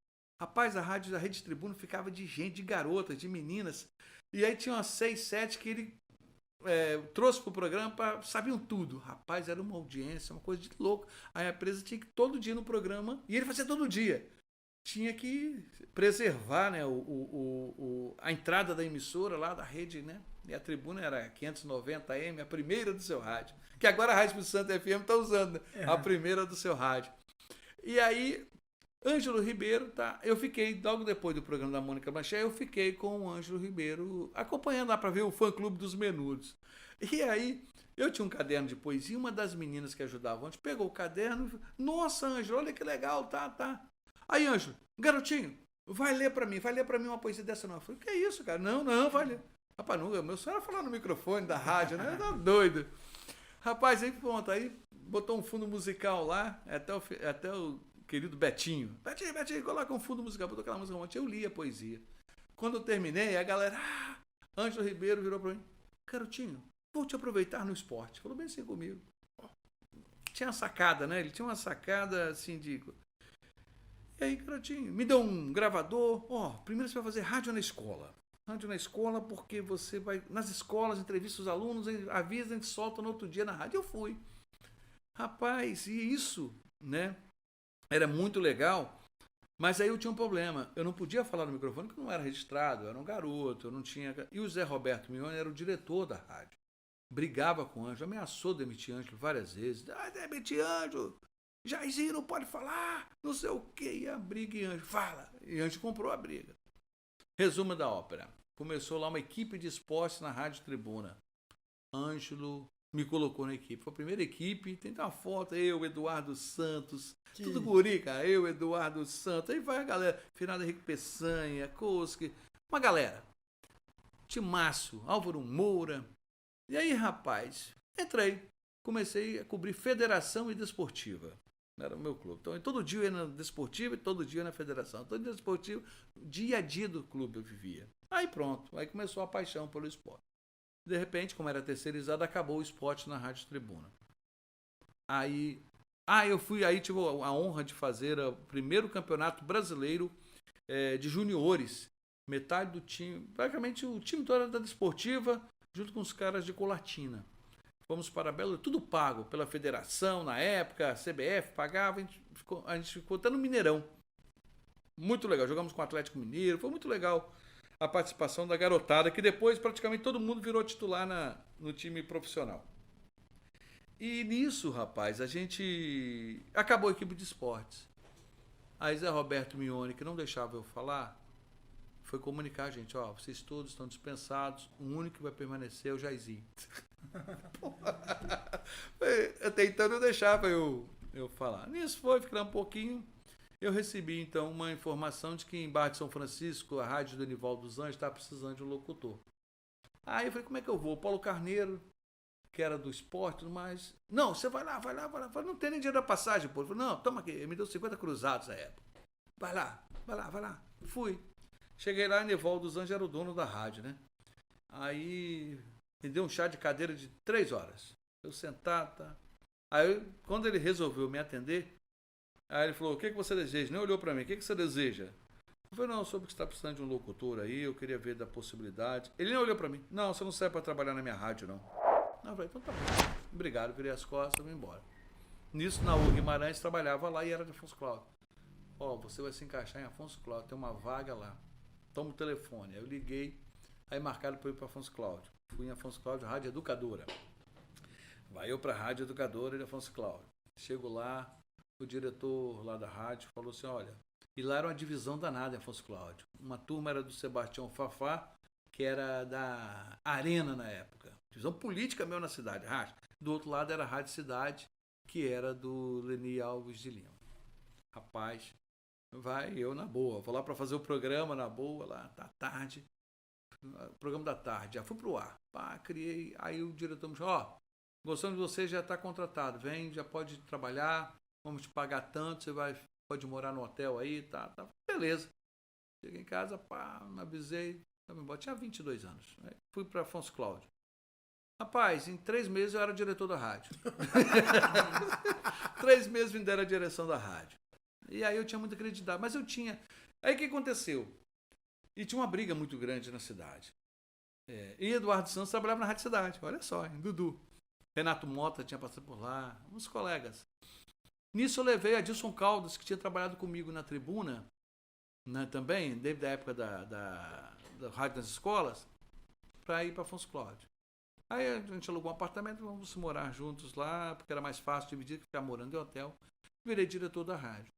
B: Rapaz, a rádio da Rede Tribuna ficava de gente, de garotas, de meninas. E aí tinha umas 6, 7 que ele trouxe pro programa, sabiam tudo. Rapaz, era uma audiência, uma coisa de louco. Aí a empresa tinha que ir todo dia no programa, e ele fazia todo dia. Tinha que preservar, né, a entrada da emissora lá da rede, né? E a tribuna era 590M, a primeira do seu rádio. Que agora a Rádio Espírito Santo FM está usando, né? A primeira do seu rádio. E aí, Ângelo Ribeiro, tá? Eu fiquei, logo depois do programa da Mônica Blanchet, eu fiquei com o Ângelo Ribeiro acompanhando lá para ver o fã-clube dos Menudos. E aí, eu tinha um caderno de poesia, uma das meninas que ajudavam antes pegou o caderno e falou, nossa, Ângelo, olha que legal, tá. Aí, Ângelo, garotinho, vai ler para mim uma poesia dessa não. Eu falei, que é isso, cara? Não, vai ler. Rapaz, não, meu sonho era falar no microfone da rádio, né? Eu tava doido. Rapaz, aí pronto, aí botou um fundo musical lá, até o querido Betinho, coloca um fundo musical, botou aquela música romântica, eu li a poesia. Quando eu terminei, a galera, Ângelo Ribeiro virou pra mim, garotinho, vou te aproveitar no esporte. Falou bem assim comigo. Tinha uma sacada, né? Ele tinha uma sacada assim de... E aí, garotinho, me deu um gravador, primeiro você vai fazer rádio na escola. Rádio na escola porque você vai, nas escolas, entrevista os alunos, avisa, a gente solta no outro dia na rádio. Eu fui. Rapaz, e isso, né? Era muito legal, mas aí eu tinha um problema. Eu não podia falar no microfone porque eu não era registrado, eu era um garoto, eu não tinha... E o Zé Roberto Mione era o diretor da rádio. Brigava com o Ângelo, ameaçou demitir Ângelo várias vezes. Demitir Ângelo, Jairzinho não pode falar, não sei o quê. E a briga e Ângelo, fala. E Ângelo comprou a briga. Resumo da ópera. Começou lá uma equipe de esportes na Rádio Tribuna. Ângelo me colocou na equipe. Foi a primeira equipe, tem uma foto, eu, Eduardo Santos, tudo guri, cara. Eu, Eduardo Santos, aí vai a galera. Finado Henrique Peçanha, Koski, uma galera. Timaço, Álvaro Moura. E aí, rapaz, entrei. Comecei a cobrir Federação e Desportiva. Era o meu clube. Então, todo dia eu ia na Desportiva e todo dia na Federação. Todo dia Desportivo, dia a dia do clube eu vivia. Aí pronto, aí começou a paixão pelo esporte. De repente, como era terceirizado, acabou o esporte na Rádio Tribuna. Aí tive a honra de fazer o primeiro campeonato brasileiro de juniores. Metade do time, praticamente o time todo era da Desportiva, junto com os caras de Colatina. Fomos para Belo, tudo pago pela federação na época, a CBF pagava, a gente ficou até no Mineirão. Muito legal, jogamos com o Atlético Mineiro, foi muito legal a participação da garotada, que depois praticamente todo mundo virou titular no time profissional. E nisso, rapaz, a gente acabou a equipe de esportes. Aí Zé Roberto Mione, que não deixava eu falar, foi comunicar a gente, vocês todos estão dispensados, o único que vai permanecer é o Jairzinho. Até então não deixava eu falar. Nisso ficar um pouquinho. Eu recebi então uma informação de que em Barra de São Francisco, a rádio do Anivaldo dos Anjos estava precisando de um locutor. Aí eu falei, como é que eu vou? Paulo Carneiro, que era do esporte e tudo mais. Não, você vai lá. Falei, não tem nem dinheiro da passagem, pô. Ele falou, não, toma aqui. Ele me deu 50 cruzados na época. Vai lá. Fui. Cheguei lá, Anivaldo dos Anjos era o dono da rádio, né? Aí me deu um chá de cadeira de 3 horas. Eu sentado, tá? Aí, quando ele resolveu me atender, aí ele falou, o que você deseja? Nem olhou pra mim, o que você deseja? Eu falei, não, eu soube que você está precisando de um locutor aí, eu queria ver da possibilidade. Ele nem olhou pra mim. Não, você não serve pra trabalhar na minha rádio, não. Eu falei, então tá bom. Obrigado, virei as costas e vim embora. Nisso, na U Guimarães, trabalhava lá e era de Afonso Cláudio. Você vai se encaixar em Afonso Cláudio, tem uma vaga lá. Toma o telefone. Aí eu liguei, aí marcaram para ir para Afonso Cláudio. Fui em Afonso Cláudio, Rádio Educadora. Vai eu para a Rádio Educadora de Afonso Cláudio. Chego lá, o diretor lá da rádio falou assim, olha, e lá era uma divisão danada em Afonso Cláudio. Uma turma era do Sebastião Fafá, que era da Arena na época. Divisão política mesmo na cidade, rádio. Do outro lado era a Rádio Cidade, que era do Leni Alves de Lima. Rapaz, vai eu na boa. Vou lá para fazer o programa na boa, lá, tá tarde. Programa da tarde, já fui pro ar. Criei. Aí o diretor me falou, gostando de você, já está contratado. Vem, já pode trabalhar, vamos te pagar tanto, você pode morar no hotel aí, tá. Beleza. Cheguei em casa, me avisei, tinha 22 anos. Aí fui para Afonso Cláudio. Rapaz, em 3 meses eu era diretor da rádio. 3 meses me deram a direção da rádio. E aí eu tinha muita credibilidade, mas eu tinha... Aí o que aconteceu? E tinha uma briga muito grande na cidade. E Eduardo Santos trabalhava na Rádio Cidade, olha só, hein? Dudu. Renato Mota tinha passado por lá, uns colegas. Nisso eu levei a Dilson Caldas, que tinha trabalhado comigo na tribuna, né, também, desde a época da Rádio das Escolas, para ir para Afonso Cláudio. Aí a gente alugou um apartamento, vamos morar juntos lá, porque era mais fácil dividir que ficar morando em hotel. Virei diretor da rádio.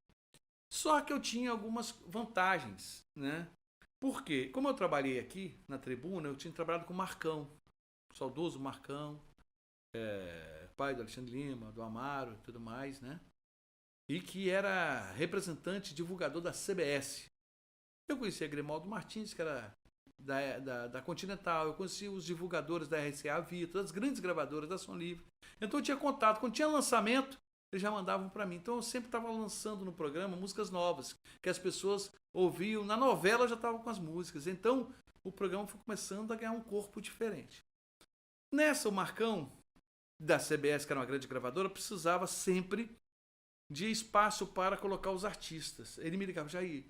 B: Só que eu tinha algumas vantagens, né? Por quê? Como eu trabalhei aqui na tribuna, eu tinha trabalhado com o Marcão, o saudoso Marcão, pai do Alexandre Lima, do Amaro e tudo mais, né? E que era representante, divulgador da CBS. Eu conhecia Grimaldo Martins, que era da Continental, eu conhecia os divulgadores da RCA Vita, das grandes gravadoras da Som Livre. Então eu tinha contato, quando tinha lançamento, eles já mandavam para mim. Então eu sempre estava lançando no programa músicas novas, que as pessoas ouviam. Na novela eu já estava com as músicas. Então o programa foi começando a ganhar um corpo diferente. Nessa, o Marcão, da CBS, que era uma grande gravadora, precisava sempre de espaço para colocar os artistas. Ele me ligava, Jair,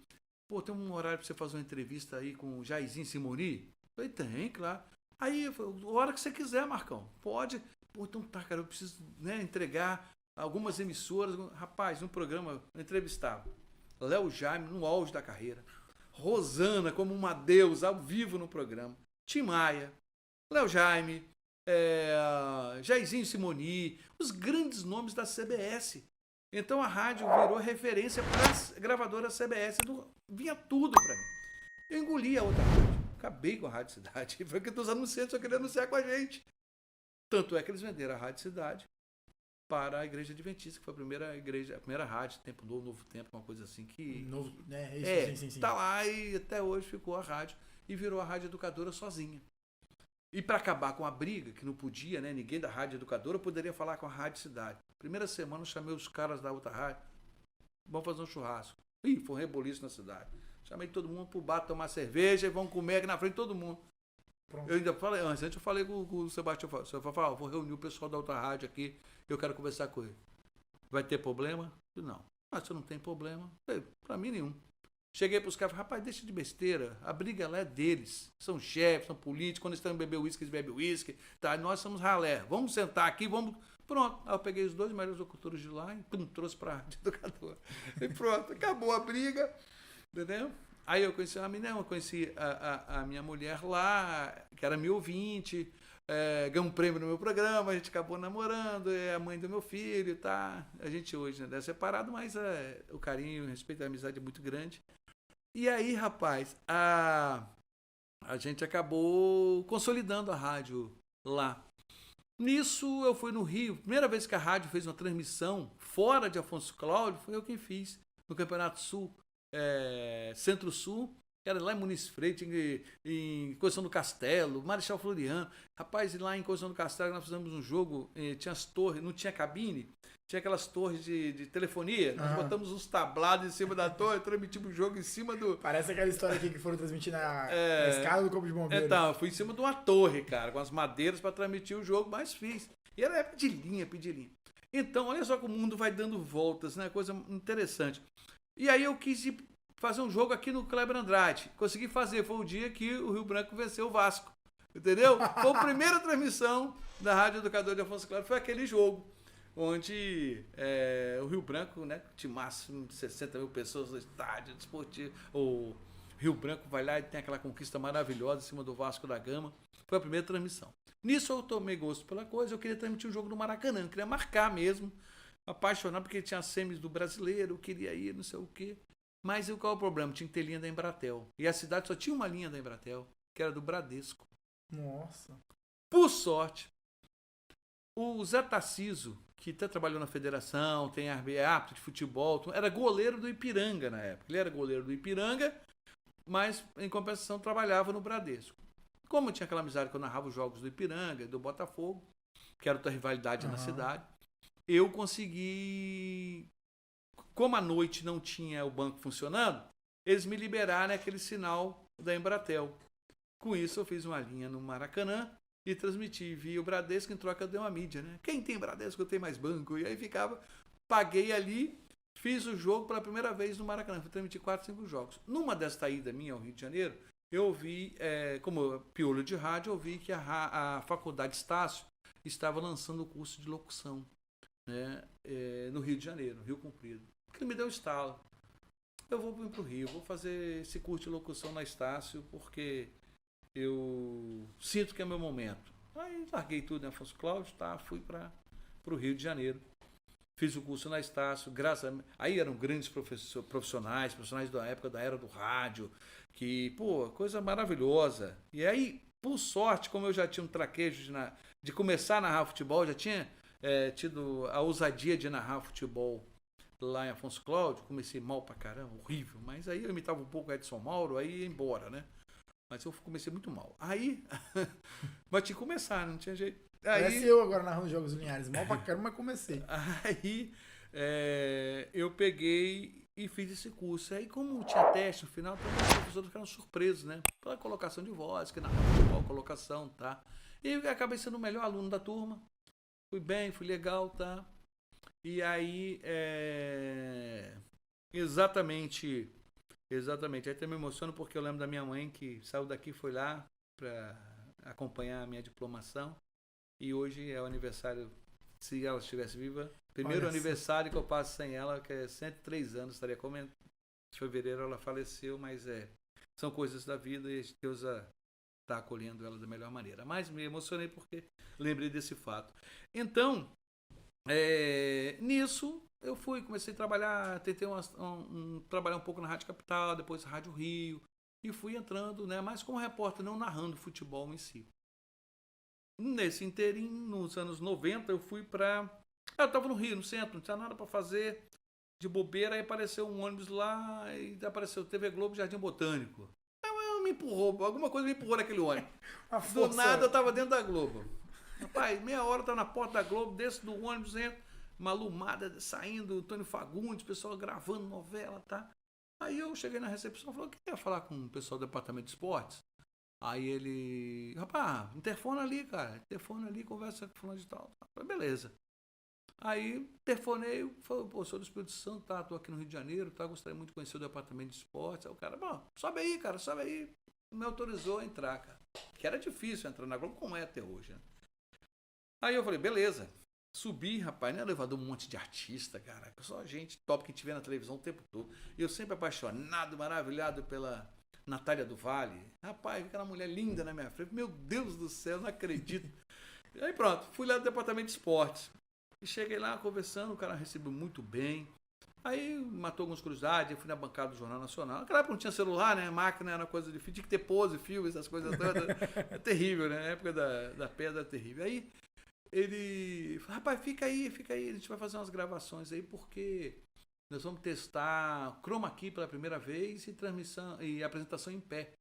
B: tem um horário para você fazer uma entrevista aí com o Jairzinho Simoni? Eu falei, tem, claro. Aí, a hora que você quiser, Marcão, pode. Então tá, cara, eu preciso, né, entregar algumas emissoras. Rapaz, no programa eu entrevistava Léo Jaime, no auge da carreira. Rosana, como uma deusa, ao vivo no programa. Tim Maia, Léo Jaime, Jairzinho Simoni, os grandes nomes da CBS. Então a rádio virou referência para as gravadoras CBS. Vinha tudo para mim. Eu engoli a outra rádio. Acabei com a Rádio Cidade. Foi que os anunciantes só queriam anunciar com a gente. Tanto é que eles venderam a Rádio Cidade para a Igreja Adventista, que foi a primeira rádio, Tempo Novo, Novo Tempo, uma coisa assim que...
A: Novo, né? Isso, sim.
B: Tá lá e até hoje ficou a rádio. E virou a Rádio Educadora sozinha. E para acabar com a briga, que não podia, né? Ninguém da Rádio Educadora poderia falar com a Rádio Cidade. Primeira semana eu chamei os caras da outra rádio. Vamos fazer um churrasco. Foi um reboliço na cidade. Chamei todo mundo pro bar tomar cerveja e vamos comer aqui na frente de todo mundo. Pronto. Eu ainda falei, antes eu falei com o Sebastião, vou reunir o pessoal da outra rádio aqui, eu quero conversar com ele. Vai ter problema? Não. Mas se não tem problema, para mim nenhum. Cheguei para os caras, rapaz, deixa de besteira, a briga lá é deles, são chefes, são políticos, quando eles estão bebendo uísque, eles bebem uísque, tá? Nós somos ralé, vamos sentar aqui, vamos... Pronto, aí eu peguei os dois melhores locutores de lá e trouxe para a Rádio Educadora. E pronto, acabou a briga, entendeu? Aí eu conheci a menina, eu conheci a minha mulher lá, que era minha ouvinte, ganhou um prêmio no meu programa, a gente acabou namorando, é a mãe do meu filho, tá? A gente hoje, né, é separado, mas o carinho, o respeito e a amizade é muito grande. E aí, rapaz, a gente acabou consolidando a rádio lá. Nisso, eu fui no Rio. Primeira vez que a rádio fez uma transmissão fora de Afonso Cláudio, foi eu quem fiz. No Campeonato Sul, Centro-Sul, era lá em Muniz Freire, em Conceição do Castelo, Marechal Floriano. Rapaz, lá em Conceição do Castelo, nós fizemos um jogo, tinha as torres, não tinha cabine, tinha aquelas torres de telefonia. Nós botamos uns tablados em cima da torre, transmitimos o jogo em cima do...
A: Parece aquela história aqui que foram transmitir na escada do Corpo de Bombeiros.
B: Então, eu fui em cima de uma torre, cara, com as madeiras para transmitir o jogo, mas fiz. E era época de linha. Então, olha só como o mundo vai dando voltas, né? Coisa interessante. E aí eu quis ir fazer um jogo aqui no Kleber Andrade. Consegui fazer, foi o dia que o Rio Branco venceu o Vasco. Entendeu? Foi a primeira transmissão da Rádio Educadora de Afonso Cláudio, foi aquele jogo, onde o Rio Branco, né, tinha máximo de 60 mil pessoas no estádio desportivo. O Rio Branco vai lá e tem aquela conquista maravilhosa em cima do Vasco da Gama. Foi a primeira transmissão. Nisso eu tomei gosto pela coisa, eu queria transmitir um jogo no Maracanã, eu queria marcar mesmo, apaixonado porque tinha semis do Brasileiro, eu queria ir, não sei o quê. Mas qual é o problema? Tinha que ter linha da Embratel. E a cidade só tinha uma linha da Embratel, que era do Bradesco.
A: Nossa.
B: Por sorte, o Zé Tarciso, que até trabalhou na federação, tem árbitro de futebol, era goleiro do Ipiranga na época. Ele era goleiro do Ipiranga, mas em compensação trabalhava no Bradesco. Como eu tinha aquela amizade que eu narrava os jogos do Ipiranga, do Botafogo, que era outra rivalidade na cidade, eu consegui... Como à noite não tinha o banco funcionando, eles me liberaram aquele sinal da Embratel. Com isso, eu fiz uma linha no Maracanã e transmiti via o Bradesco, em troca de uma mídia, né? Quem tem Bradesco tem mais banco. E aí paguei ali, fiz o jogo pela primeira vez no Maracanã. Fui transmitir 4, 5 jogos. Numa desta ida minha ao Rio de Janeiro, eu vi, como piolho de rádio, eu vi que a Faculdade Estácio estava lançando o curso de locução, né, no Rio de Janeiro, no Rio Comprido. Que me deu estalo. Eu vou vir para o Rio, vou fazer esse curso de locução na Estácio, porque eu sinto que é meu momento. Aí larguei tudo em Afonso Cláudio, fui para o Rio de Janeiro. Fiz o curso na Estácio, aí eram grandes profissionais da época da era do rádio, que, pô, coisa maravilhosa. E aí, por sorte, como eu já tinha um traquejo de começar a narrar futebol, já tinha tido a ousadia de narrar futebol lá em Afonso Cláudio, comecei mal pra caramba, horrível, mas aí eu imitava um pouco o Edson Mauro, aí ia embora, né? Mas eu comecei muito mal. Aí, mas tinha que começar, não tinha jeito. Aí,
A: Parece eu agora narrando jogos lineares, mal pra caramba, mas comecei.
B: Aí eu peguei e fiz esse curso. Aí, como tinha teste no final, todos os professores ficaram surpresos, né? Pela colocação de voz, que narrava futebol, colocação, tá? E eu acabei sendo o melhor aluno da turma. Fui bem, fui legal, tá? E aí, exatamente. Aí até me emociono porque eu lembro da minha mãe que saiu daqui e foi lá para acompanhar a minha diplomação. E hoje é o aniversário, se ela estivesse viva, primeiro aniversário que eu passo sem ela, que é 103 anos, estaria comendo. Em fevereiro ela faleceu, mas são coisas da vida e Deus está acolhendo ela da melhor maneira. Mas me emocionei porque lembrei desse fato. Então, nisso eu comecei a trabalhar, tentei trabalhar um pouco na Rádio Capital, depois Rádio Rio, e fui entrando, né, mais como repórter, não narrando futebol em si. Nesse inteirinho, nos anos 90, eu fui para... Eu estava no Rio, no centro, não tinha nada para fazer, de bobeira, aí apareceu um ônibus lá, e apareceu TV Globo Jardim Botânico. Aí me empurrou, alguma coisa me empurrou naquele ônibus. Do nada eu estava dentro da Globo. Rapaz, meia hora eu estava na porta da Globo, desço do ônibus, entro, Malumada saindo, Antônio Fagundes, pessoal gravando novela, tá? Aí eu cheguei na recepção e falei, eu queria falar com o pessoal do departamento de esportes. Aí ele, rapaz, interfona ali, cara. Interfona ali, conversa com fulano de tal. Falei, beleza. Aí interfonei, falei, pô, sou do Espírito Santo, tá? Tô aqui no Rio de Janeiro, tá? Gostaria muito de conhecer o departamento de esportes. Aí o cara, bom, sobe aí, cara, sobe aí. Me autorizou a entrar, cara. Que era difícil entrar na Globo, como é até hoje, né? Aí eu falei, beleza. Subi, rapaz, no elevador um monte de artista, cara. Só gente top que a gente vê na televisão o tempo todo. E eu sempre apaixonado, maravilhado pela Natália do Vale. Rapaz, aquela mulher linda na minha frente. Meu Deus do céu, não acredito. E aí pronto, fui lá do departamento de esportes. E cheguei lá conversando, o cara recebeu muito bem. Aí matou algumas curiosidades, eu fui na bancada do Jornal Nacional. Naquela época não tinha celular, né? A máquina era uma coisa difícil, tinha que ter pose, fio, essas coisas todas. É terrível, né? A época da pedra é terrível. Aí ele falou, rapaz, fica aí, a gente vai fazer umas gravações aí, porque nós vamos testar Chroma Key pela primeira vez e transmissão e apresentação em pé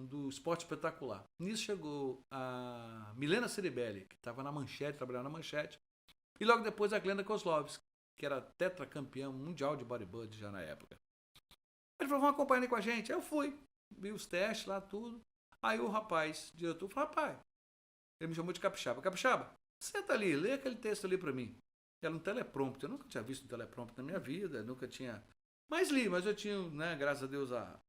B: do Esporte Espetacular. Nisso chegou a Milena Ceribelli, que estava na Manchete, trabalhando na Manchete, e logo depois a Glenda Kozlovski, que era tetracampeã mundial de bodybuilding já na época. Ele falou, vamos acompanhar aí com a gente. Aí eu fui, vi os testes lá, tudo. Aí o rapaz, diretor, falou, rapaz, ele me chamou de Capixaba. Capixaba, senta ali, lê aquele texto ali pra mim. Era um teleprompter. Eu nunca tinha visto um teleprompter na minha vida, nunca tinha... Mas eu tinha, né, graças a Deus, a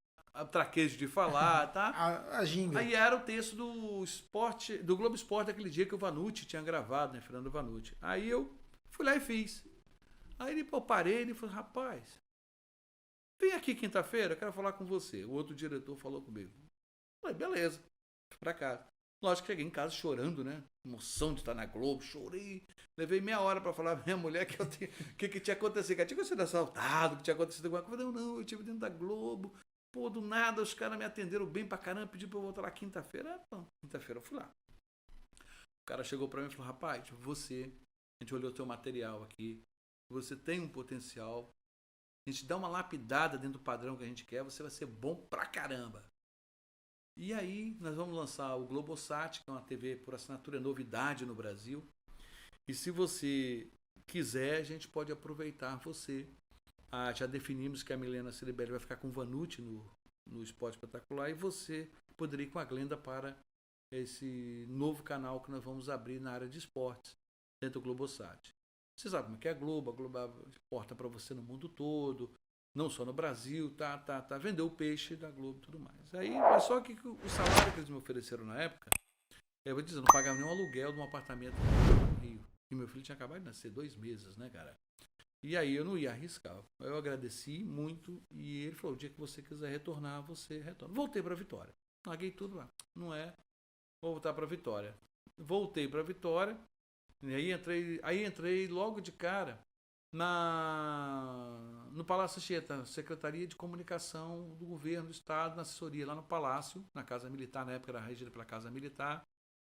B: traquejo de falar, tá?
A: a ginga.
B: Aí era o texto do Globo Esporte daquele dia que o Vanucci tinha gravado, né, Fernando Vanucci. Aí eu fui lá e fiz. Aí eu parei e falei, rapaz, vem aqui quinta-feira, eu quero falar com você. O outro diretor falou comigo. Eu falei, beleza, fui pra casa. Lógico que cheguei em casa chorando, né? Emoção de estar na Globo, chorei. Levei meia hora pra falar pra minha mulher que tinha acontecido. Que tinha sido assaltado, que tinha acontecido alguma coisa. Não, eu estive dentro da Globo. Pô, do nada os caras me atenderam bem pra caramba, pediram pra eu voltar lá quinta-feira. Então, quinta-feira eu fui lá. O cara chegou pra mim e falou, rapaz, a gente olhou o teu material aqui, você tem um potencial, a gente dá uma lapidada dentro do padrão que a gente quer, você vai ser bom pra caramba. E aí, nós vamos lançar o Globosat, que é uma TV por assinatura, é novidade no Brasil. E se você quiser, a gente pode aproveitar você. Já definimos que a Milena Ceribelli vai ficar com o Vanucci no Esporte Espetacular e você poderia ir com a Glenda para esse novo canal que nós vamos abrir na área de esportes, dentro do Globosat. Você sabe como é que é a Globo exporta para você no mundo todo, não só no Brasil, vendeu o peixe da Globo e tudo mais. Aí, mas só que o salário que eles me ofereceram na época, eu vou dizer, eu não pagava nenhum aluguel de um apartamento no Rio. E meu filho tinha acabado de nascer 2 meses, né, cara? E aí eu não ia arriscar. Eu agradeci muito e ele falou, o dia que você quiser retornar, você retorna. Voltei para Vitória. Larguei tudo lá. Não é, vou voltar para Vitória. Voltei para Vitória. E aí entrei logo de cara no Palácio Anchieta, Secretaria de Comunicação do Governo do Estado, na assessoria lá no Palácio, na Casa Militar, na época era regida pela Casa Militar.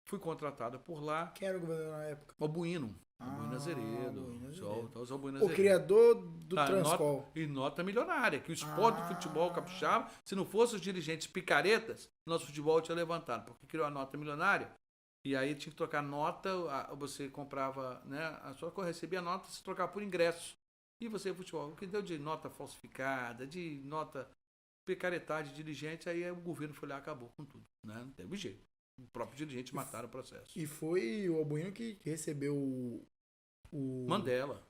B: Fui contratada por lá.
A: Quem era o governador na época?
B: O Bueno. Albuíno Azeredo.
A: O criador do Transcol.
B: Nota, e nota milionária, que o esporte do futebol capixaba, se não fossem os dirigentes picaretas, nosso futebol tinha levantado, porque criou a nota milionária. E aí tinha que trocar nota, você comprava, né? A sua recebia a nota, se trocava por ingressos. E você, futebol, o que deu de nota falsificada, de nota picaretagem de dirigente, aí o governo foi lá e acabou com tudo. Né? Não teve jeito. O próprio dirigente mataram o processo.
A: E foi o Albuíno que recebeu o
B: Mandela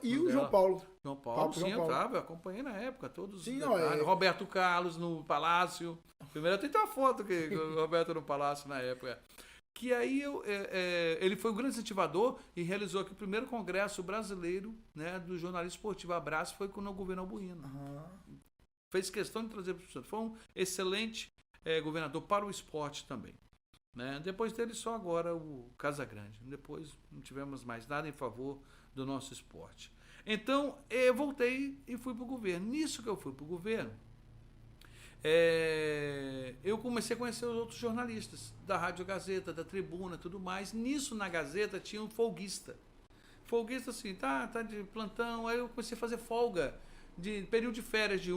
A: e o João Paulo.
B: João Paulo, sim, eu acompanhei na época, todos
A: sim,
B: Roberto Carlos no Palácio. Primeiro eu tenho uma foto que o Roberto no Palácio na época. Que aí ele foi o grande incentivador e realizou aqui o primeiro congresso brasileiro, né, do jornalismo esportivo. Abraço, foi com o governo Albuíno. Fez questão de trazer para o foi um excelente governador para o esporte também. Né? Depois dele, só agora o Casagrande. Depois não tivemos mais nada em favor do nosso esporte. Então, eu voltei e fui para o governo. Nisso que eu fui para o governo, eu comecei a conhecer os outros jornalistas da Rádio Gazeta, da Tribuna, tudo mais. Nisso, na Gazeta, tinha um folguista. Folguista, assim, tá de plantão. Aí eu comecei a fazer folga de período de férias de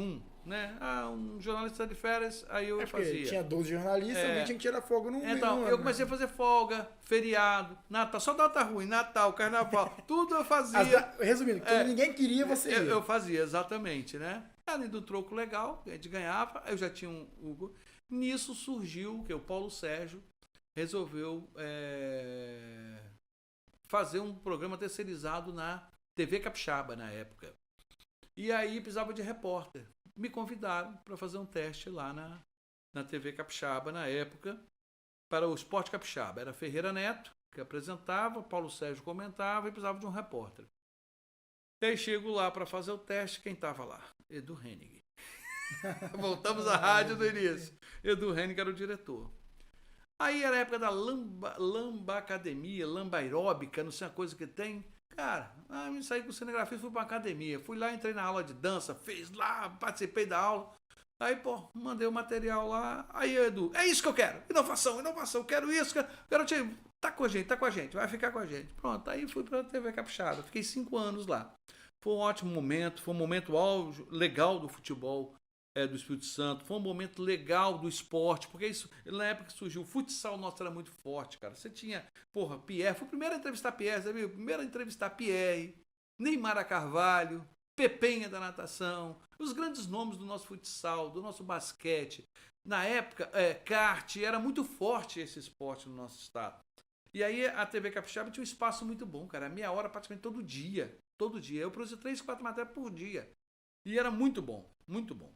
B: né? Um jornalista de férias, aí eu fazia.
A: Tinha 12 jornalistas, alguém tinha que tirar folga no
B: Então, eu comecei a fazer folga, feriado, Natal, só data ruim, Natal, Carnaval, tudo eu fazia.
A: Resumindo, quando ninguém queria, você ia.
B: Eu fazia, exatamente, né? Além do troco legal, a gente ganhava, eu já tinha um Hugo. Nisso surgiu que o Paulo Sérgio resolveu fazer um programa terceirizado na TV Capixaba, na época. E aí precisava de repórter. Me convidaram para fazer um teste lá na TV Capixaba, na época, para o Esporte Capixaba. Era Ferreira Neto, que apresentava, Paulo Sérgio comentava e precisava de um repórter. E aí chego lá para fazer o teste, quem estava lá? Edu Hennig. Voltamos à rádio do início. Edu Hennig era o diretor. Aí era a época da Lamba Academia, Lamba Aeróbica, não sei a coisa que tem. Cara, me saí com o cinegrafista, fui pra academia. Fui lá, entrei na aula de dança, fiz lá, participei da aula. Aí, mandei o material lá. Aí, Edu, é isso que eu quero. Inovação, quero isso. Quero te... Tá com a gente, vai ficar com a gente. Pronto, aí fui pra TV Capixaba. Fiquei 5 anos lá. Foi um ótimo momento, foi um momento legal do futebol do Espírito Santo. Foi um momento legal do esporte, porque isso, na época que surgiu o futsal, nosso era muito forte, cara. Você tinha, Pierre, foi o primeiro a entrevistar Pierre, sabe? O primeiro a entrevistar Pierre, Neymar Carvalho, Pepenha da natação, os grandes nomes do nosso futsal, do nosso basquete. Na época, kart, era muito forte esse esporte no nosso estado. E aí a TV Capixaba tinha um espaço muito bom, cara. Meia hora praticamente todo dia. Todo dia. Eu produzia 3, 4 matérias por dia. E era muito bom, muito bom.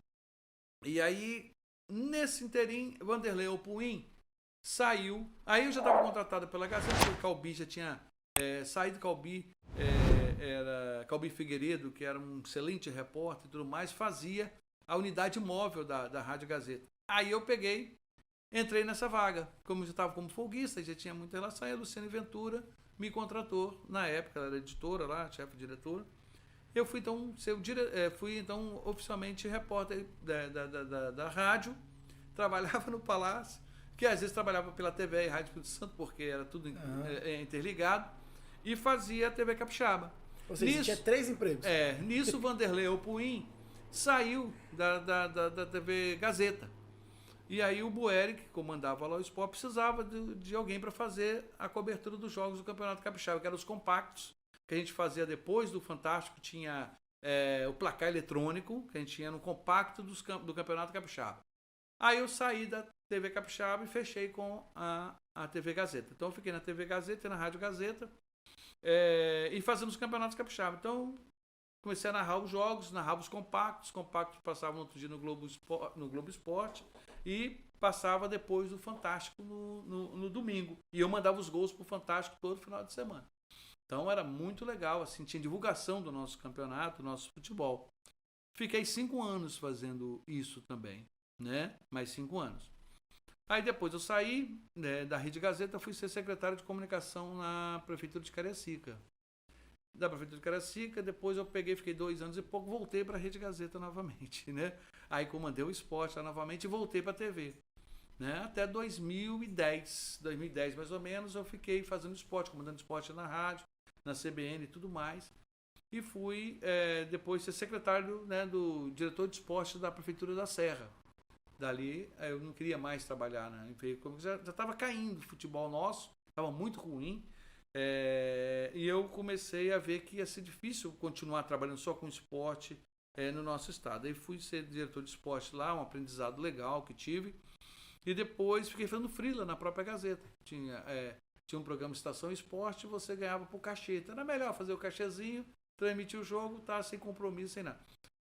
B: E aí, nesse interim, Vanderlei Opuim saiu. Aí eu já estava contratado pela Gazeta, o Calbi já tinha saído. Calbi era Calbi Figueiredo, que era um excelente repórter e tudo mais, fazia a unidade móvel da Rádio Gazeta. Aí eu entrei nessa vaga. Como eu já estava como folguista, já tinha muita relação, aí a Luciane Ventura me contratou. Na época, ela era editora lá, chefe diretora. Eu fui então oficialmente repórter da rádio, trabalhava no Palácio, que às vezes trabalhava pela TV e Rádio Espírito Santo, porque era tudo interligado, e fazia a TV Capixaba.
A: Ou seja, tinha 3 empregos.
B: Nisso Vanderlei Opuim saiu da TV Gazeta. E aí o Bueri, que comandava lá o esporte, precisava de alguém para fazer a cobertura dos jogos do Campeonato Capixaba, que eram os compactos, que a gente fazia depois do Fantástico. Tinha o placar eletrônico, que a gente tinha no compacto do Campeonato Capixaba. Aí eu saí da TV Capixaba e fechei com a TV Gazeta. Então eu fiquei na TV Gazeta e na Rádio Gazeta e fazendo os campeonatos Capixaba. Então, comecei a narrar os jogos, narrava os compactos passavam no outro dia no Globo Esporte e passava depois do Fantástico no domingo. E eu mandava os gols pro Fantástico todo final de semana. Então era muito legal, assim, tinha divulgação do nosso campeonato, do nosso futebol. Fiquei 5 anos fazendo isso também, né? Mais 5 anos. Aí depois eu saí, né, da Rede Gazeta, fui ser secretário de comunicação na Prefeitura de Cariacica. Da Prefeitura de Cariacica, depois eu fiquei 2 anos e pouco, voltei para a Rede Gazeta novamente, né? Aí comandei o esporte lá novamente e voltei para a TV. Né? Até 2010 mais ou menos, eu fiquei fazendo esporte, comandando esporte na rádio, na CBN e tudo mais. E fui depois ser secretário, né, do diretor de esporte da Prefeitura da Serra. Dali eu não queria mais trabalhar, né? Já estava caindo o futebol nosso, estava muito ruim. E eu comecei a ver que ia ser difícil continuar trabalhando só com esporte no nosso estado. Aí fui ser diretor de esporte lá, um aprendizado legal que tive. E depois fiquei fazendo freela na própria Gazeta. Tinha um programa Estação Esporte, você ganhava por cachê. Então era melhor fazer o cachezinho, transmitir o jogo, tá sem compromisso, sem nada.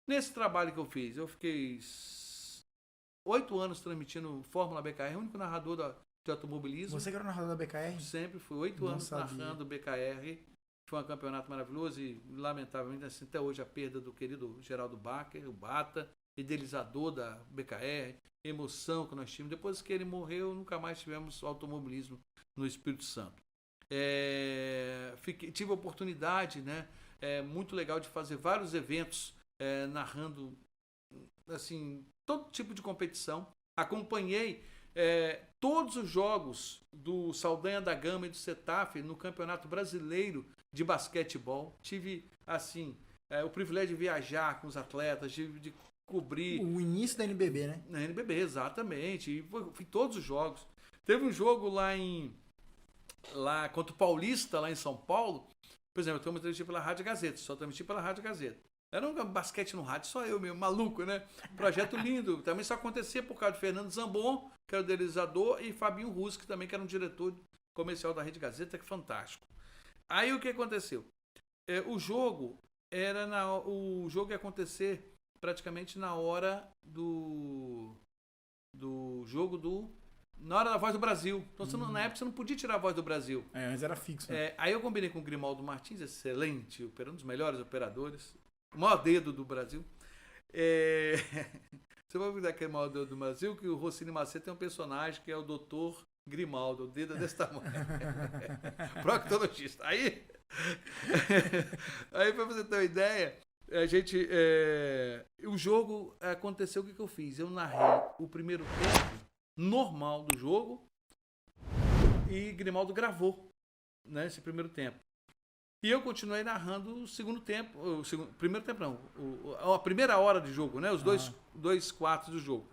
B: Nesse trabalho que eu fiz, eu fiquei 8 anos transmitindo Fórmula BKR, o único narrador de automobilismo.
A: Você que era o narrador da BKR?
B: Sempre fui 8 anos narrando BKR. Foi um campeonato maravilhoso e, lamentavelmente, assim, até hoje a perda do querido Geraldo Bacher, o Bata, idealizador da BKR, emoção que nós tínhamos. Depois que ele morreu, nunca mais tivemos automobilismo no Espírito Santo. Tive a oportunidade, né, muito legal de fazer vários eventos narrando assim, todo tipo de competição. Acompanhei todos os jogos do Saldanha da Gama e do Setafe no Campeonato Brasileiro de Basquetebol. Tive assim, o privilégio de viajar com os atletas, de cobrir
A: o início da NBB, né?
B: Na NBB, exatamente. E fui todos os jogos. Teve um jogo lá contra o Paulista, lá em São Paulo. Por exemplo, eu transmiti pela Rádio Gazeta, só transmiti pela Rádio Gazeta. Era um basquete no rádio, só eu mesmo, maluco, né? Projeto lindo. Também isso acontecia por causa de Fernando Zambon, que era o idealizador, e Fabinho Russo, que também era um diretor comercial da Rede Gazeta, que é fantástico. Aí o que aconteceu? O jogo ia acontecer praticamente na hora do jogo na hora da Voz do Brasil. Então, na época, você não podia tirar a Voz do Brasil.
A: Mas era fixo. Né?
B: Aí eu combinei com o Grimaldo Martins, excelente, um dos melhores operadores, o maior dedo do Brasil. Você vai ver aquele maior dedo do Brasil, que o Rossini Macedo tem um personagem que é o Dr. Grimaldo, o dedo é desse tamanho. Proctologista. Aí, pra você ter uma ideia, o jogo aconteceu, o que eu fiz? Eu narrei o primeiro tempo normal do jogo e Grimaldo gravou, né, esse primeiro tempo. E eu continuei narrando o segundo tempo, primeiro tempo não, a primeira hora de jogo, né, os dois quartos do jogo.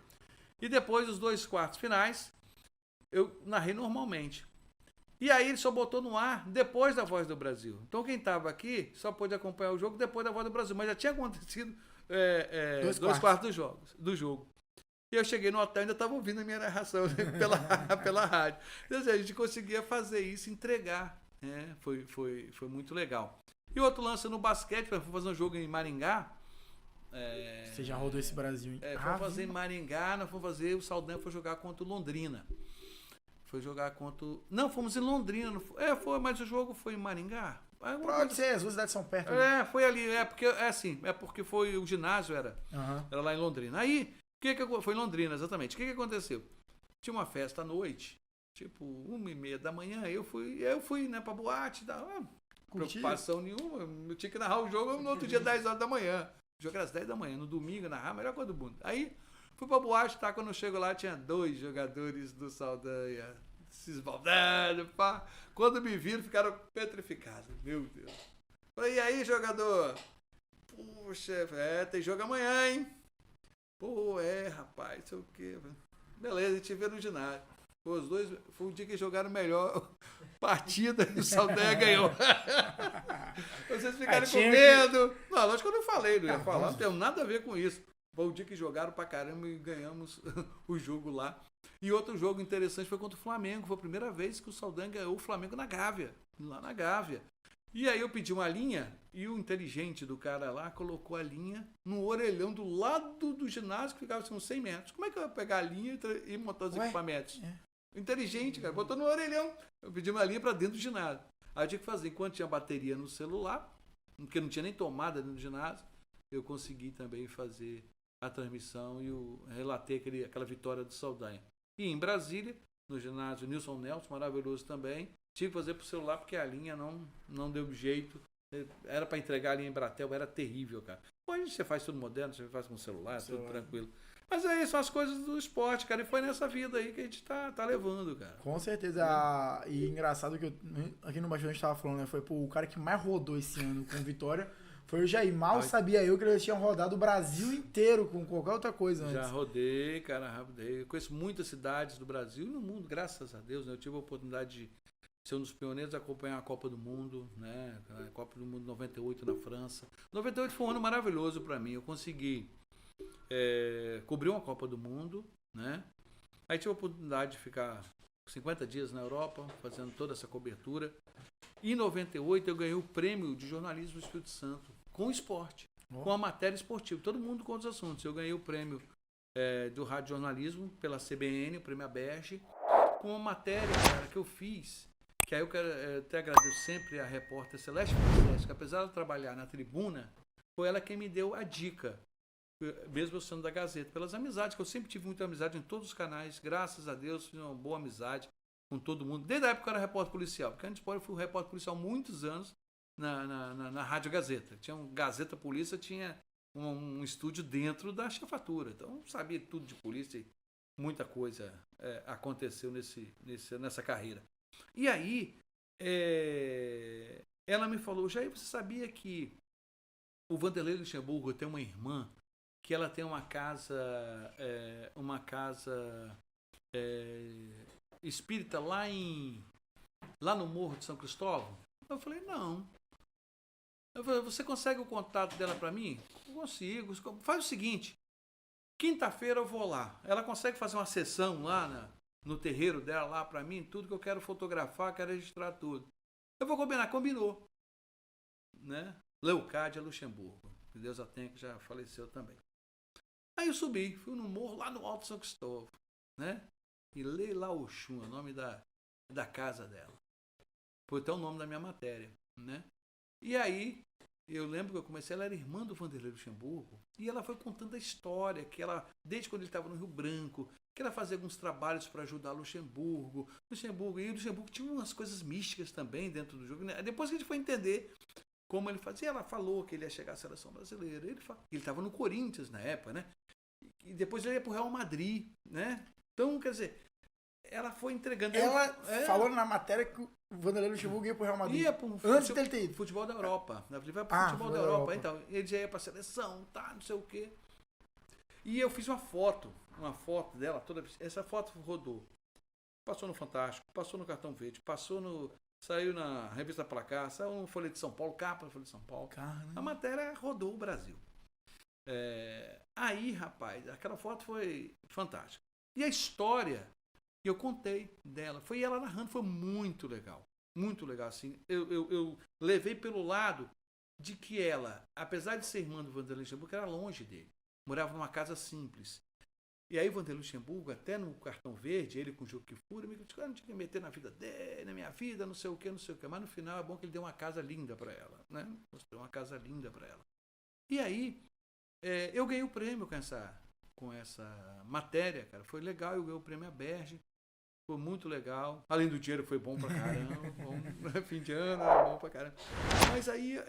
B: E depois os 2 quartos finais, eu narrei normalmente. E aí ele só botou no ar depois da Voz do Brasil. Então quem estava aqui só pôde acompanhar o jogo depois da Voz do Brasil. Mas já tinha acontecido 2 quartos do jogo. E eu cheguei no hotel e ainda estava ouvindo a minha narração pela rádio. Então, assim, a gente conseguia fazer isso, entregar. Né? Foi muito legal. E outro lance no basquete, fui fazer um jogo em Maringá.
A: Você já rodou esse Brasil, hein?
B: Fomos fazer em Maringá, nós fomos fazer, o Saldanha foi jogar contra o Londrina. Não, fomos em Londrina. Mas o jogo foi em Maringá.
A: Pode ser, as duas cidades são perto.
B: Foi ali. Porque foi o ginásio, era lá em Londrina. Aí, foi em Londrina, exatamente. O que aconteceu? Tinha uma festa à noite, tipo 1h30 da manhã. Eu fui, né, pra boate, preocupação nenhuma. Eu tinha que narrar o jogo no outro dia, 10 horas da manhã. O jogo era às 10 da manhã, no domingo, narrar, a melhor coisa do mundo. Aí, fui pra boate, quando eu chego lá, tinha 2 jogadores do Saldanha se esbaldando, pá. Quando me viram, ficaram petrificados. Meu Deus. Falei, e aí, jogador? Puxa, tem jogo amanhã, hein? Pô, rapaz, sei o quê. Beleza, a gente vê no ginásio. Pô, os dois, foi o dia que jogaram melhor partida e o Saldanha ganhou. Vocês ficaram com medo. Não, lógico que eu não falei, não ia falar, não tem nada a ver com isso. Foi o dia que jogaram pra caramba e ganhamos o jogo lá. E outro jogo interessante foi contra o Flamengo. Foi a primeira vez que o Saldanha ganhou o Flamengo na Gávea. Lá na Gávea. E aí eu pedi uma linha e o inteligente do cara lá colocou a linha no orelhão do lado do ginásio, que ficava assim, uns 100 metros. Como é que eu ia pegar a linha e montar os equipamentos? Inteligente, cara. Botou no orelhão. Eu pedi uma linha para dentro do ginásio. Aí eu tinha que fazer, enquanto tinha bateria no celular, porque não tinha nem tomada dentro do ginásio, eu consegui também fazer a transmissão e relatei aquela vitória do Saldanha. E em Brasília, no ginásio Nilson Nelson, maravilhoso também, tive que fazer pro celular porque a linha não deu jeito. Era para entregar a linha em Embratel, era terrível, cara. Hoje você faz tudo moderno, você faz com o celular, tudo tranquilo. Mas aí são as coisas do esporte, cara. E foi nessa vida aí que a gente tá levando, cara.
A: Com certeza. E engraçado que aqui no Bastidor a gente tava falando, né? Foi o cara que mais rodou esse ano com vitória. Foi o Jair. Mal sabia eu que eles tinham rodado o Brasil inteiro com qualquer outra coisa antes.
B: Já rodei, cara, rodei. Eu conheço muitas cidades do Brasil e no mundo, graças a Deus, né? Eu tive a oportunidade de ser um dos pioneiros a acompanhar a Copa do Mundo, né? A Copa do Mundo 98 na França. 98 foi um ano maravilhoso para mim. Eu consegui cobrir uma Copa do Mundo, né? Aí tive a oportunidade de ficar 50 dias na Europa, fazendo toda essa cobertura. E em 98 eu ganhei o prêmio de jornalismo do Espírito Santo, com esporte, com a matéria esportiva. Todo mundo com os assuntos. Eu ganhei o prêmio do rádio jornalismo pela CBN, o prêmio Aberge, com uma matéria, cara, que eu fiz. Que aí eu até agradeço sempre a repórter Celeste Francisco, que apesar de trabalhar na tribuna, foi ela quem me deu a dica, mesmo eu sendo da Gazeta, pelas amizades, que eu sempre tive muita amizade em todos os canais, graças a Deus, fiz uma boa amizade com todo mundo, desde a época que eu era repórter policial, porque antes eu fui repórter policial há muitos anos na Rádio Gazeta. Tinha um Gazeta Polícia, tinha um estúdio dentro da chefatura, então eu sabia tudo de polícia e muita coisa aconteceu nessa carreira. E aí, ela me falou, Jair, você sabia que o Vanderlei Luxemburgo tem uma irmã que ela tem uma casa espírita lá no Morro de São Cristóvão? Eu falei, não. Eu falei, você consegue o contato dela para mim? Consigo. Faz o seguinte, quinta-feira eu vou lá. Ela consegue fazer uma sessão lá no terreiro dela lá para mim, tudo que eu quero fotografar, quero registrar tudo. Eu vou combinar, combinou. Né? Leocádia Luxemburgo, que Deus a tenha, que já faleceu também. Aí eu subi, fui no morro lá no Alto São Cristóvão, né? E Leila Oxum, é o nome da casa dela. Foi até o nome da minha matéria, né? E aí, eu lembro que eu comecei, ela era irmã do Vanderlei Luxemburgo, e ela foi contando a história, que ela, desde quando ele estava no Rio Branco, que ela fazia alguns trabalhos para ajudar Luxemburgo. E o Luxemburgo tinha umas coisas místicas também dentro do jogo, né? Depois que a gente foi entender como ele fazia, ela falou que ele ia chegar à seleção brasileira. Ele estava no Corinthians na época, né? E depois ele ia para o Real Madrid, né? Então, quer dizer, ela foi entregando.
A: Ela falou na matéria que o Vanderlei Luxemburgo ia para o Real Madrid.
B: Ia para
A: antes dele ter ido.
B: Futebol da Europa. Ele vai para o futebol da Europa. Então, ele já ia para a seleção, tá, não sei o quê. E eu fiz uma foto dela, essa foto rodou. Passou no Fantástico, passou no Cartão Verde, saiu na revista Placar, saiu no Folha de São Paulo, capa da Folha de São Paulo.
A: Caramba.
B: A matéria rodou o Brasil. Aí, rapaz, aquela foto foi fantástica. E a história que eu contei dela, foi ela narrando, foi muito legal. Muito legal, assim. Eu levei pelo lado de que ela, apesar de ser irmã do Vanderlei Luxemburgo, era longe dele. Morava numa casa simples. E aí o Vanderlei Luxemburgo, até no Cartão Verde, ele com o Jô Kfouri, me disse, não tinha que meter na vida dele, na minha vida, não sei o que. Mas no final é bom que ele deu uma casa linda para ela, né? Mostrou uma casa linda para ela. E aí, eu ganhei o prêmio com essa matéria, cara. Foi legal, eu ganhei o prêmio Aberge. Foi muito legal. Além do dinheiro, foi bom pra caramba. Fim de ano, bom pra caramba. Mas aí,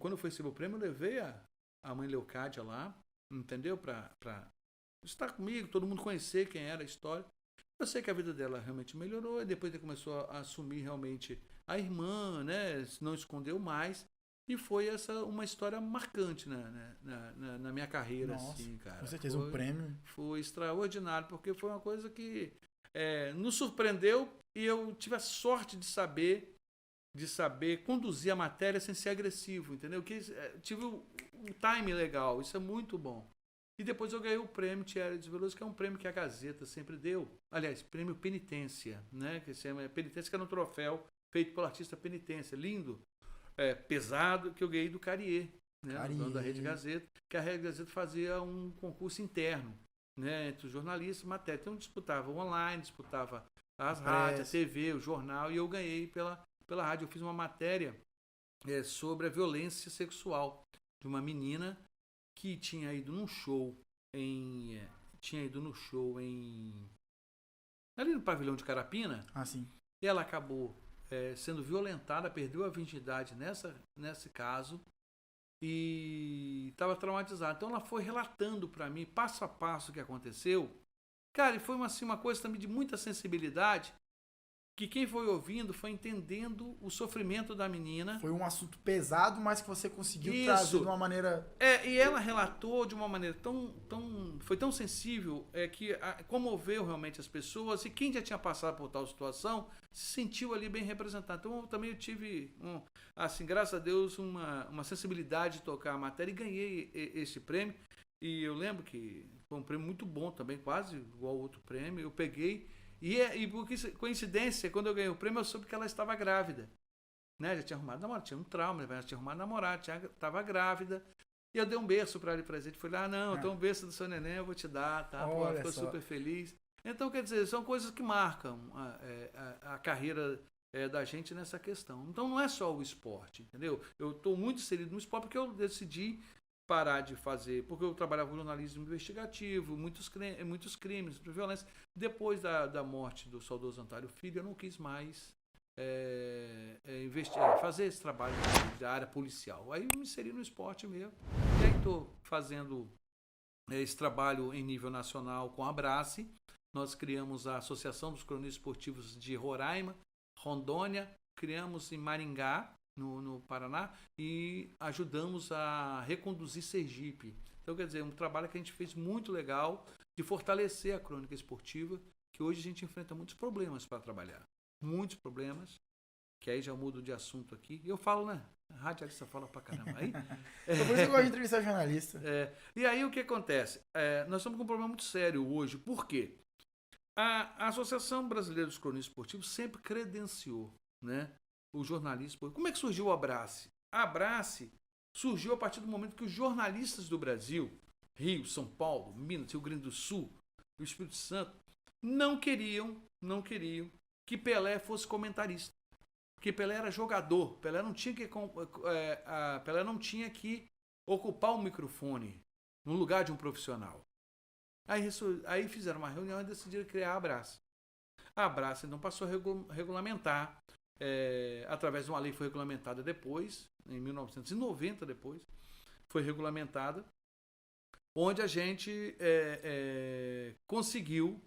B: quando eu fui receber o prêmio, eu levei a mãe Leocádia lá, entendeu? Pra estar comigo, todo mundo conhecer quem era a história. Eu sei que a vida dela realmente melhorou, e depois ele começou a assumir realmente a irmã, né? Não escondeu mais. E foi uma história marcante na minha carreira.
A: Nossa,
B: assim, cara.
A: Com certeza, um prêmio.
B: Foi extraordinário, porque foi uma coisa que nos surpreendeu e eu tive a sorte de saber conduzir a matéria sem ser agressivo, entendeu? Tive um time legal, isso é muito bom. E depois eu ganhei o prêmio Thierry de Veloso, que é um prêmio que a Gazeta sempre deu. Aliás, prêmio Penitência, né? Que se chama Penitência, que era um troféu feito pelo artista Penitência. Lindo, pesado, que eu ganhei do Carrier, né? Dono da Rede Gazeta, que a Rede Gazeta fazia um concurso interno, né? Entre os jornalistas, matéria. Então disputava online, disputava as rádios, a TV, o jornal, e eu ganhei pela rádio. Eu fiz uma matéria sobre a violência sexual de uma menina que tinha ido num show ali no pavilhão de Carapina.
A: Ah, sim.
B: E ela acabou sendo violentada, perdeu a virgindade nesse caso e estava traumatizada. Então ela foi relatando para mim passo a passo o que aconteceu. Cara, e foi uma coisa também de muita sensibilidade, que quem foi ouvindo foi entendendo o sofrimento da menina.
A: Foi um assunto pesado, mas que você conseguiu trazer de uma maneira...
B: E ela relatou de uma maneira foi tão sensível, que comoveu realmente as pessoas, e quem já tinha passado por tal situação se sentiu ali bem representado. Então eu tive, graças a Deus, uma sensibilidade de tocar a matéria e ganhei esse prêmio. E eu lembro que foi um prêmio muito bom também, quase igual ao outro prêmio. Eu peguei... E por coincidência, quando eu ganhei o prêmio, eu soube que ela estava grávida. Né? Já tinha arrumado namorado, tinha um trauma, já tinha arrumado namorado, estava grávida. E eu dei um berço para ela de presente. Falei, não, eu tenho um berço do seu neném, eu vou te dar, tá? Pô, ela ficou super feliz. Então, quer dizer, são coisas que marcam a carreira da gente nessa questão. Então, não é só o esporte, entendeu? Eu estou muito inserido no esporte porque eu decidi parar de fazer, porque eu trabalhava com jornalismo investigativo, muitos crimes, violência. Depois da morte do saudoso Antário Filho, eu não quis mais fazer esse trabalho da área policial. Aí eu me inseri no esporte mesmo. E aí estou fazendo esse trabalho em nível nacional com a Abrace. Nós criamos a Associação dos Cronistas Esportivos de Roraima, Rondônia, criamos em Maringá, no Paraná, e ajudamos a reconduzir Sergipe. Então, quer dizer, um trabalho que a gente fez muito legal de fortalecer a crônica esportiva, que hoje a gente enfrenta muitos problemas para trabalhar. Muitos problemas, que aí já mudo de assunto aqui. E eu falo, né? A radialista fala pra caramba. Aí,
A: por isso que eu gosto de entrevistar jornalista.
B: E aí o que acontece? Nós estamos com um problema muito sério hoje. Por quê? A Associação Brasileira dos Cronistas Esportivos sempre credenciou, né, o jornalista. Como é que surgiu o Abrace? A Abrace surgiu a partir do momento que os jornalistas do Brasil, Rio, São Paulo, Minas, Rio Grande do Sul, o Espírito Santo, não queriam que Pelé fosse comentarista. Porque Pelé era jogador, Pelé não tinha que ocupar o microfone no lugar de um profissional. Aí fizeram uma reunião e decidiram criar a Abrace. A Abrace então passou a regulamentar, através de uma lei que foi regulamentada depois, em 1990 depois, foi regulamentada, onde a gente conseguiu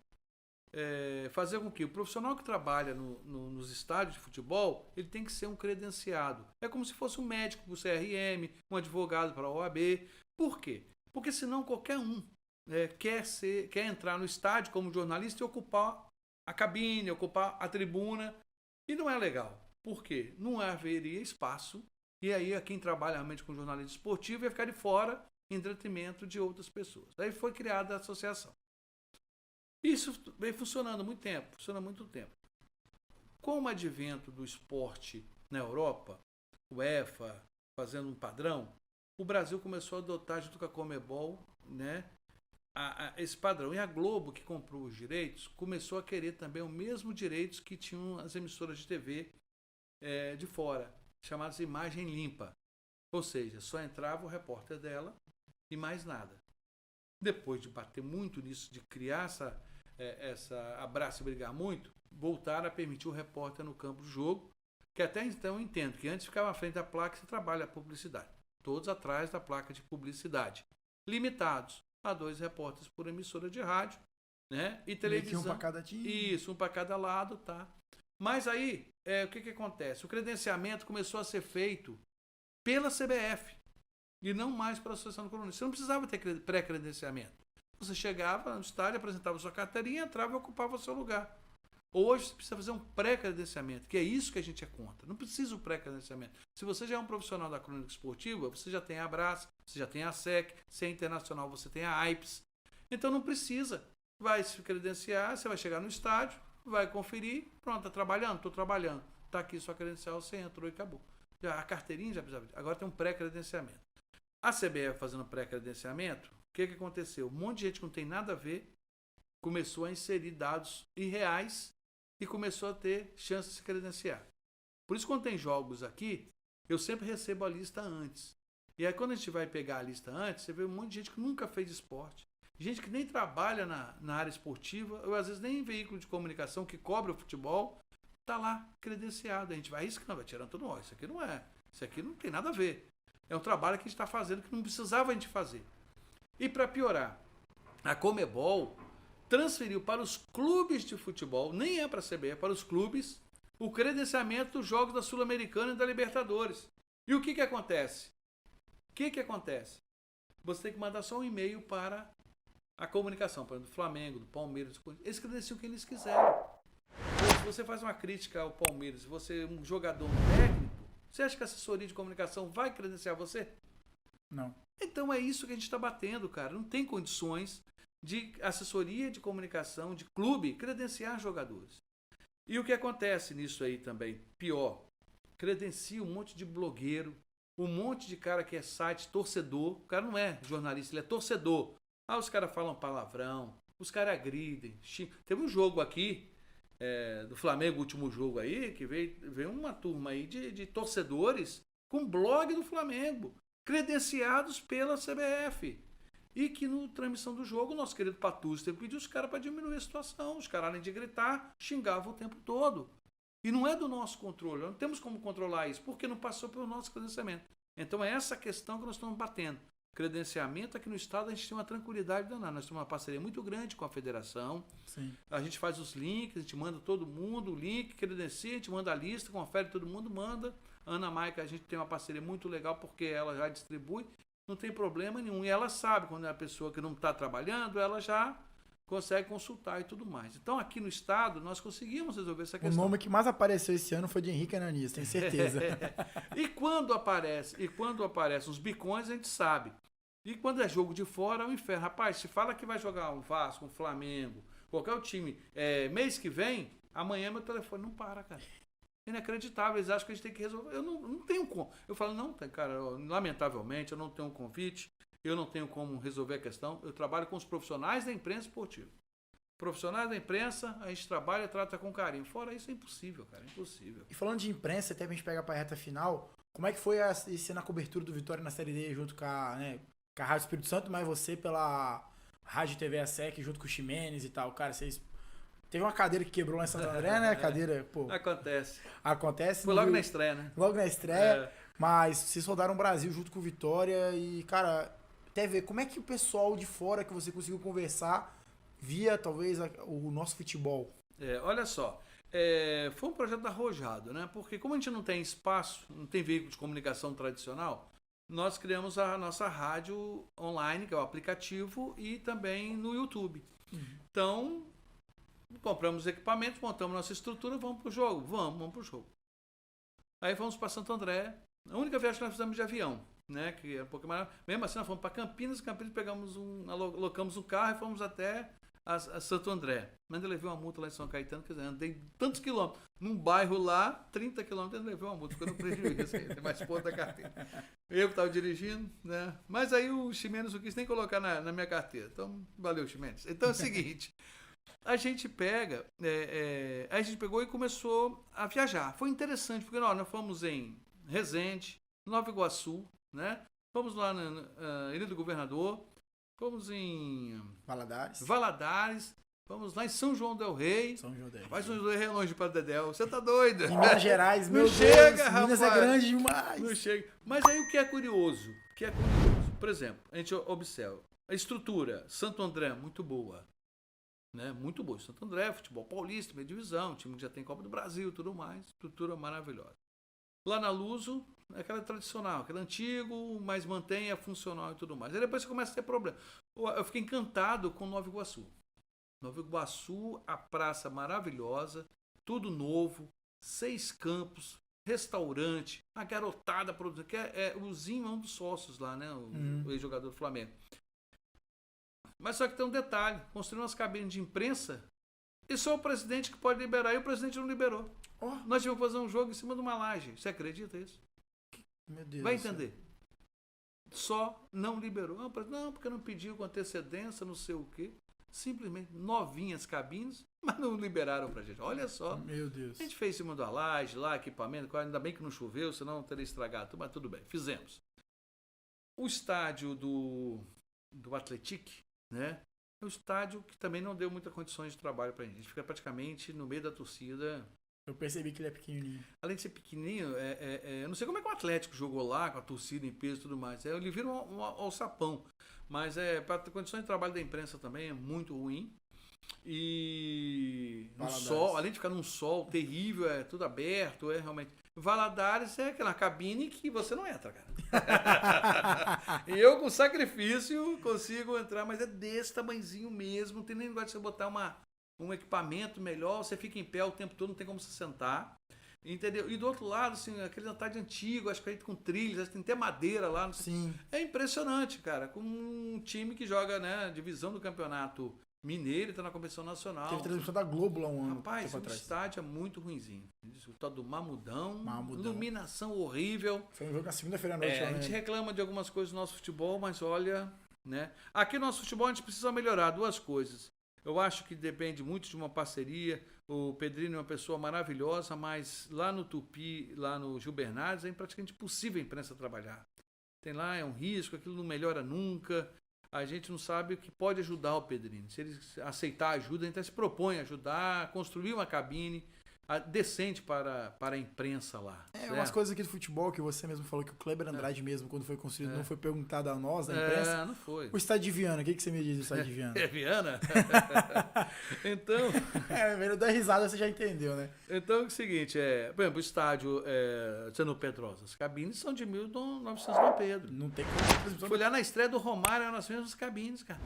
B: fazer com que o profissional que trabalha nos estádios de futebol, ele tem que ser um credenciado. É como se fosse um médico para o CRM, um advogado para a OAB. Por quê? Porque senão qualquer um quer entrar no estádio como jornalista e ocupar a cabine, ocupar a tribuna, e não é legal. Por quê? Não haveria espaço, e aí quem trabalha realmente com jornalismo esportivo ia ficar de fora em detrimento de outras pessoas. Aí foi criada a associação. Isso vem funcionando há muito tempo. Com o advento do esporte na Europa, UEFA fazendo um padrão, o Brasil começou a adotar, junto com a Conmebol, né, esse padrão. E a Globo, que comprou os direitos, começou a querer também os mesmos direitos que tinham as emissoras de TV de fora, chamadas imagem limpa. Ou seja, só entrava o repórter dela e mais nada. Depois de bater muito nisso, de criar essa Abrace, brigar muito, voltaram a permitir o repórter no campo do jogo, que até então eu entendo que antes ficava à frente da placa e você trabalha a publicidade. Todos atrás da placa de publicidade. Limitados a 2 repórteres por emissora de rádio, né? E televisão.
A: Um para cada time.
B: Isso, um para cada lado, tá? Mas aí, o que acontece? O credenciamento começou a ser feito pela CBF e não mais pela Associação do Cronista. Você não precisava ter pré-credenciamento. Você chegava no estádio, apresentava sua carteirinha, entrava e ocupava o seu lugar. Hoje você precisa fazer um pré-credenciamento, que é isso que a gente é contra. Não precisa o pré-credenciamento. Se você já é um profissional da crônica esportiva, você já tem a Abrace, você já tem a SEC, se é internacional você tem a AIPS. Então não precisa. Vai se credenciar, você vai chegar no estádio, vai conferir, pronto, tá trabalhando? Estou trabalhando. Tá aqui sua credencial, você entrou e acabou. Já, a carteirinha já precisava. Agora tem um pré-credenciamento. A CBF fazendo pré-credenciamento, o que aconteceu? Um monte de gente que não tem nada a ver começou a inserir dados irreais e começou a ter chance de se credenciar. Por isso, quando tem jogos aqui, eu sempre recebo a lista antes. E aí, quando a gente vai pegar a lista antes, você vê um monte de gente que nunca fez esporte, gente que nem trabalha na área esportiva, ou às vezes nem em veículo de comunicação que cobre o futebol, tá lá credenciado. A gente vai riscando, vai tirando tudo. Isso aqui não é. Isso aqui não tem nada a ver. É um trabalho que a gente está fazendo que não precisava a gente fazer. E para piorar, a Conmebol transferiu para os clubes de futebol, nem é para a CBF, é para os clubes, o credenciamento dos jogos da Sul-Americana e da Libertadores. E o que acontece? O que acontece? Você tem que mandar só um e-mail para a comunicação, por exemplo, do Flamengo, do Palmeiras, eles credenciam quem eles quiserem. Se você faz uma crítica ao Palmeiras, se você é um jogador técnico, você acha que a assessoria de comunicação vai credenciar você?
A: Não.
B: Então é isso que a gente está batendo, cara. Não tem condições de assessoria de comunicação, de clube, credenciar jogadores. E o que acontece nisso aí também? Pior, credencia um monte de blogueiro, um monte de cara que é site, torcedor. O cara não é jornalista, ele é torcedor. Ah, os caras falam palavrão, os caras agridem. Teve um jogo aqui, do Flamengo, o último jogo aí, que veio uma turma aí de torcedores com blog do Flamengo, credenciados pela CBF. E que na transmissão do jogo, o nosso querido Patúcio teve que pedir os caras para diminuir a situação. Os caras, além de gritar, xingavam o tempo todo. E não é do nosso controle, não temos como controlar isso, porque não passou pelo nosso credenciamento. Então é essa questão que nós estamos batendo. Credenciamento aqui no estado, a gente tem uma tranquilidade danada. Nós temos uma parceria muito grande com a federação.
A: Sim.
B: A gente faz os links, a gente manda todo mundo o link, credencia, a gente manda a lista, confere, todo mundo manda. A Ana Maica, a gente tem uma parceria muito legal porque ela já distribui, não tem problema nenhum. E ela sabe, quando é a pessoa que não está trabalhando, ela já consegue consultar e tudo mais. Então, aqui no estado, nós conseguimos resolver essa questão.
A: O nome que mais apareceu esse ano foi de Henrique Ananias, tenho certeza.
B: E quando aparecem os bicões, a gente sabe. E quando é jogo de fora, é um inferno. Rapaz, se fala que vai jogar um Vasco, um Flamengo, qualquer time, mês que vem, amanhã meu telefone não para, cara. Inacreditável, eles acham que a gente tem que resolver. Eu não tenho como. Eu falo, não, cara, lamentavelmente, eu não tenho um convite, eu não tenho como resolver a questão. Eu trabalho com os profissionais da imprensa esportiva. Profissionais da imprensa, a gente trabalha e trata com carinho. Fora isso, é impossível, cara, é impossível.
A: E falando de imprensa, até pra gente pegar pra reta final, como é que foi esse na cobertura do Vitória na Série D junto com com a Rádio Espírito Santo, mas você pela Rádio TV ASEC junto com o Ximenes e tal, cara, vocês... Teve uma cadeira que quebrou lá em Santo André, né? Cadeira, pô... Acontece.
B: Foi logo na estreia, né?
A: Logo na estreia, mas vocês rodaram o Brasil junto com o Vitória e, cara, até ver como é que o pessoal de fora que você conseguiu conversar via, talvez, o nosso futebol.
B: Olha só, foi um projeto arrojado, né? Porque como a gente não tem espaço, não tem veículo de comunicação tradicional, nós criamos a nossa rádio online, que é o aplicativo, e também no YouTube. Então, compramos equipamentos, montamos nossa estrutura, vamos pro jogo? Vamos pro jogo. Aí fomos para Santo André, a única viagem que nós fizemos de avião, né? Que era um pouco mais... Mesmo assim, nós fomos para Campinas alocamos um carro e fomos até a Santo André. Mas eu levei uma multa lá em São Caetano, quer dizer, andei tantos quilômetros. Num bairro lá, 30 quilômetros, eu levei uma multa, ficou no prejuízo, tem mais ponto da carteira. Eu que estava dirigindo, né? Mas aí o Ximenes não quis nem colocar na minha carteira. Então, valeu, Ximenes. Então é o seguinte, a gente a gente pegou e começou a viajar. Foi interessante, porque nós fomos em Resende, Nova Iguaçu, né? Fomos lá na Ilha do Governador, fomos em Valadares, fomos lá em São João del Rei. Rapaz, São João del Rei é longe para Dedéu. Você tá doido?
A: Em Minas Gerais, meu Deus. Minas é grande demais.
B: Não chega. Mas aí o que é curioso? Por exemplo, a gente observa a estrutura. Santo André, muito boa. Né? Muito boa. Santo André, futebol paulista, meia divisão, time que já tem Copa do Brasil, tudo mais. Estrutura maravilhosa. Lá na Luso, é aquela tradicional, aquele antigo, mas mantém a funcional e tudo mais. Aí depois você começa a ter problema. Eu fiquei encantado com Nova Iguaçu. Nova Iguaçu, a praça maravilhosa, tudo novo, 6 campos, restaurante, a garotada produzindo, que o Zinho é um dos sócios lá, né? O ex-jogador do Flamengo. Mas só que tem um detalhe, construiu umas cabines de imprensa e só o presidente que pode liberar, e o presidente não liberou. Nós tivemos que fazer um jogo em cima de uma laje. Você acredita isso?
A: Meu Deus.
B: Vai entender. Só não liberou. Não, porque não pediu com antecedência, não sei o quê. Simplesmente novinhas cabines, mas não liberaram pra gente. Olha só.
A: Meu Deus.
B: A gente fez em cima da laje, lá, equipamento, ainda bem que não choveu, senão teria estragado tudo, mas tudo bem, fizemos. O estádio do Atlético, né? É um estádio que também não deu muitas condições de trabalho pra gente. A gente fica praticamente no meio da torcida.
A: Eu percebi que ele é pequenininho.
B: Além de ser pequenininho, eu não sei como é que o Atlético jogou lá, com a torcida em peso e tudo mais. Ele vira um alçapão. Mas para condições de trabalho da imprensa também é muito ruim. E no sol, além de ficar num sol terrível, é tudo aberto, é realmente. Valadares é aquela cabine que você não entra, cara. E eu, com sacrifício, consigo entrar, mas é desse tamanhozinho mesmo. Não tem nem negócio de você botar um equipamento melhor, você fica em pé o tempo todo, não tem como se sentar. Entendeu? E do outro lado, assim, aquele estádio antigo, acho que aí com trilhas, tem até madeira lá.
A: Sim.
B: É impressionante, cara. Com um time que joga, né, divisão do campeonato mineiro, tá na competição nacional.
A: Teve transmissão da Globo lá um ano.
B: Rapaz, o estádio é muito ruinzinho. O tal do Mamudão.
A: Mamudão.
B: Iluminação horrível.
A: Foi um jogo na segunda-feira à noite.
B: A gente reclama de algumas coisas do nosso futebol, mas olha, né? Aqui no nosso futebol a gente precisa melhorar duas coisas. Eu acho que depende muito de uma parceria. O Pedrinho é uma pessoa maravilhosa, mas lá no Tupi, lá no Gil Bernardes, é praticamente impossível a imprensa trabalhar. Tem lá, é um risco, aquilo não melhora nunca. A gente não sabe o que pode ajudar o Pedrinho. Se ele aceitar ajuda, a gente se propõe a ajudar, construir uma cabine decente para a imprensa lá.
A: Umas coisas aqui do futebol que você mesmo falou, que o Kleber Andrade mesmo, quando foi construído, não foi perguntado a nós, da imprensa.
B: Não foi.
A: O estádio de Viana, o que você me diz do estádio de Viana?
B: Viana? Então...
A: Velho, dá risada, você já entendeu, né?
B: Então é o seguinte, por exemplo, o estádio Sano Pedrosa, as cabines são de 1900 Dom Pedro.
A: Não tem como.
B: Foi lá na estreia do Romário, eram as mesmas cabines, cara.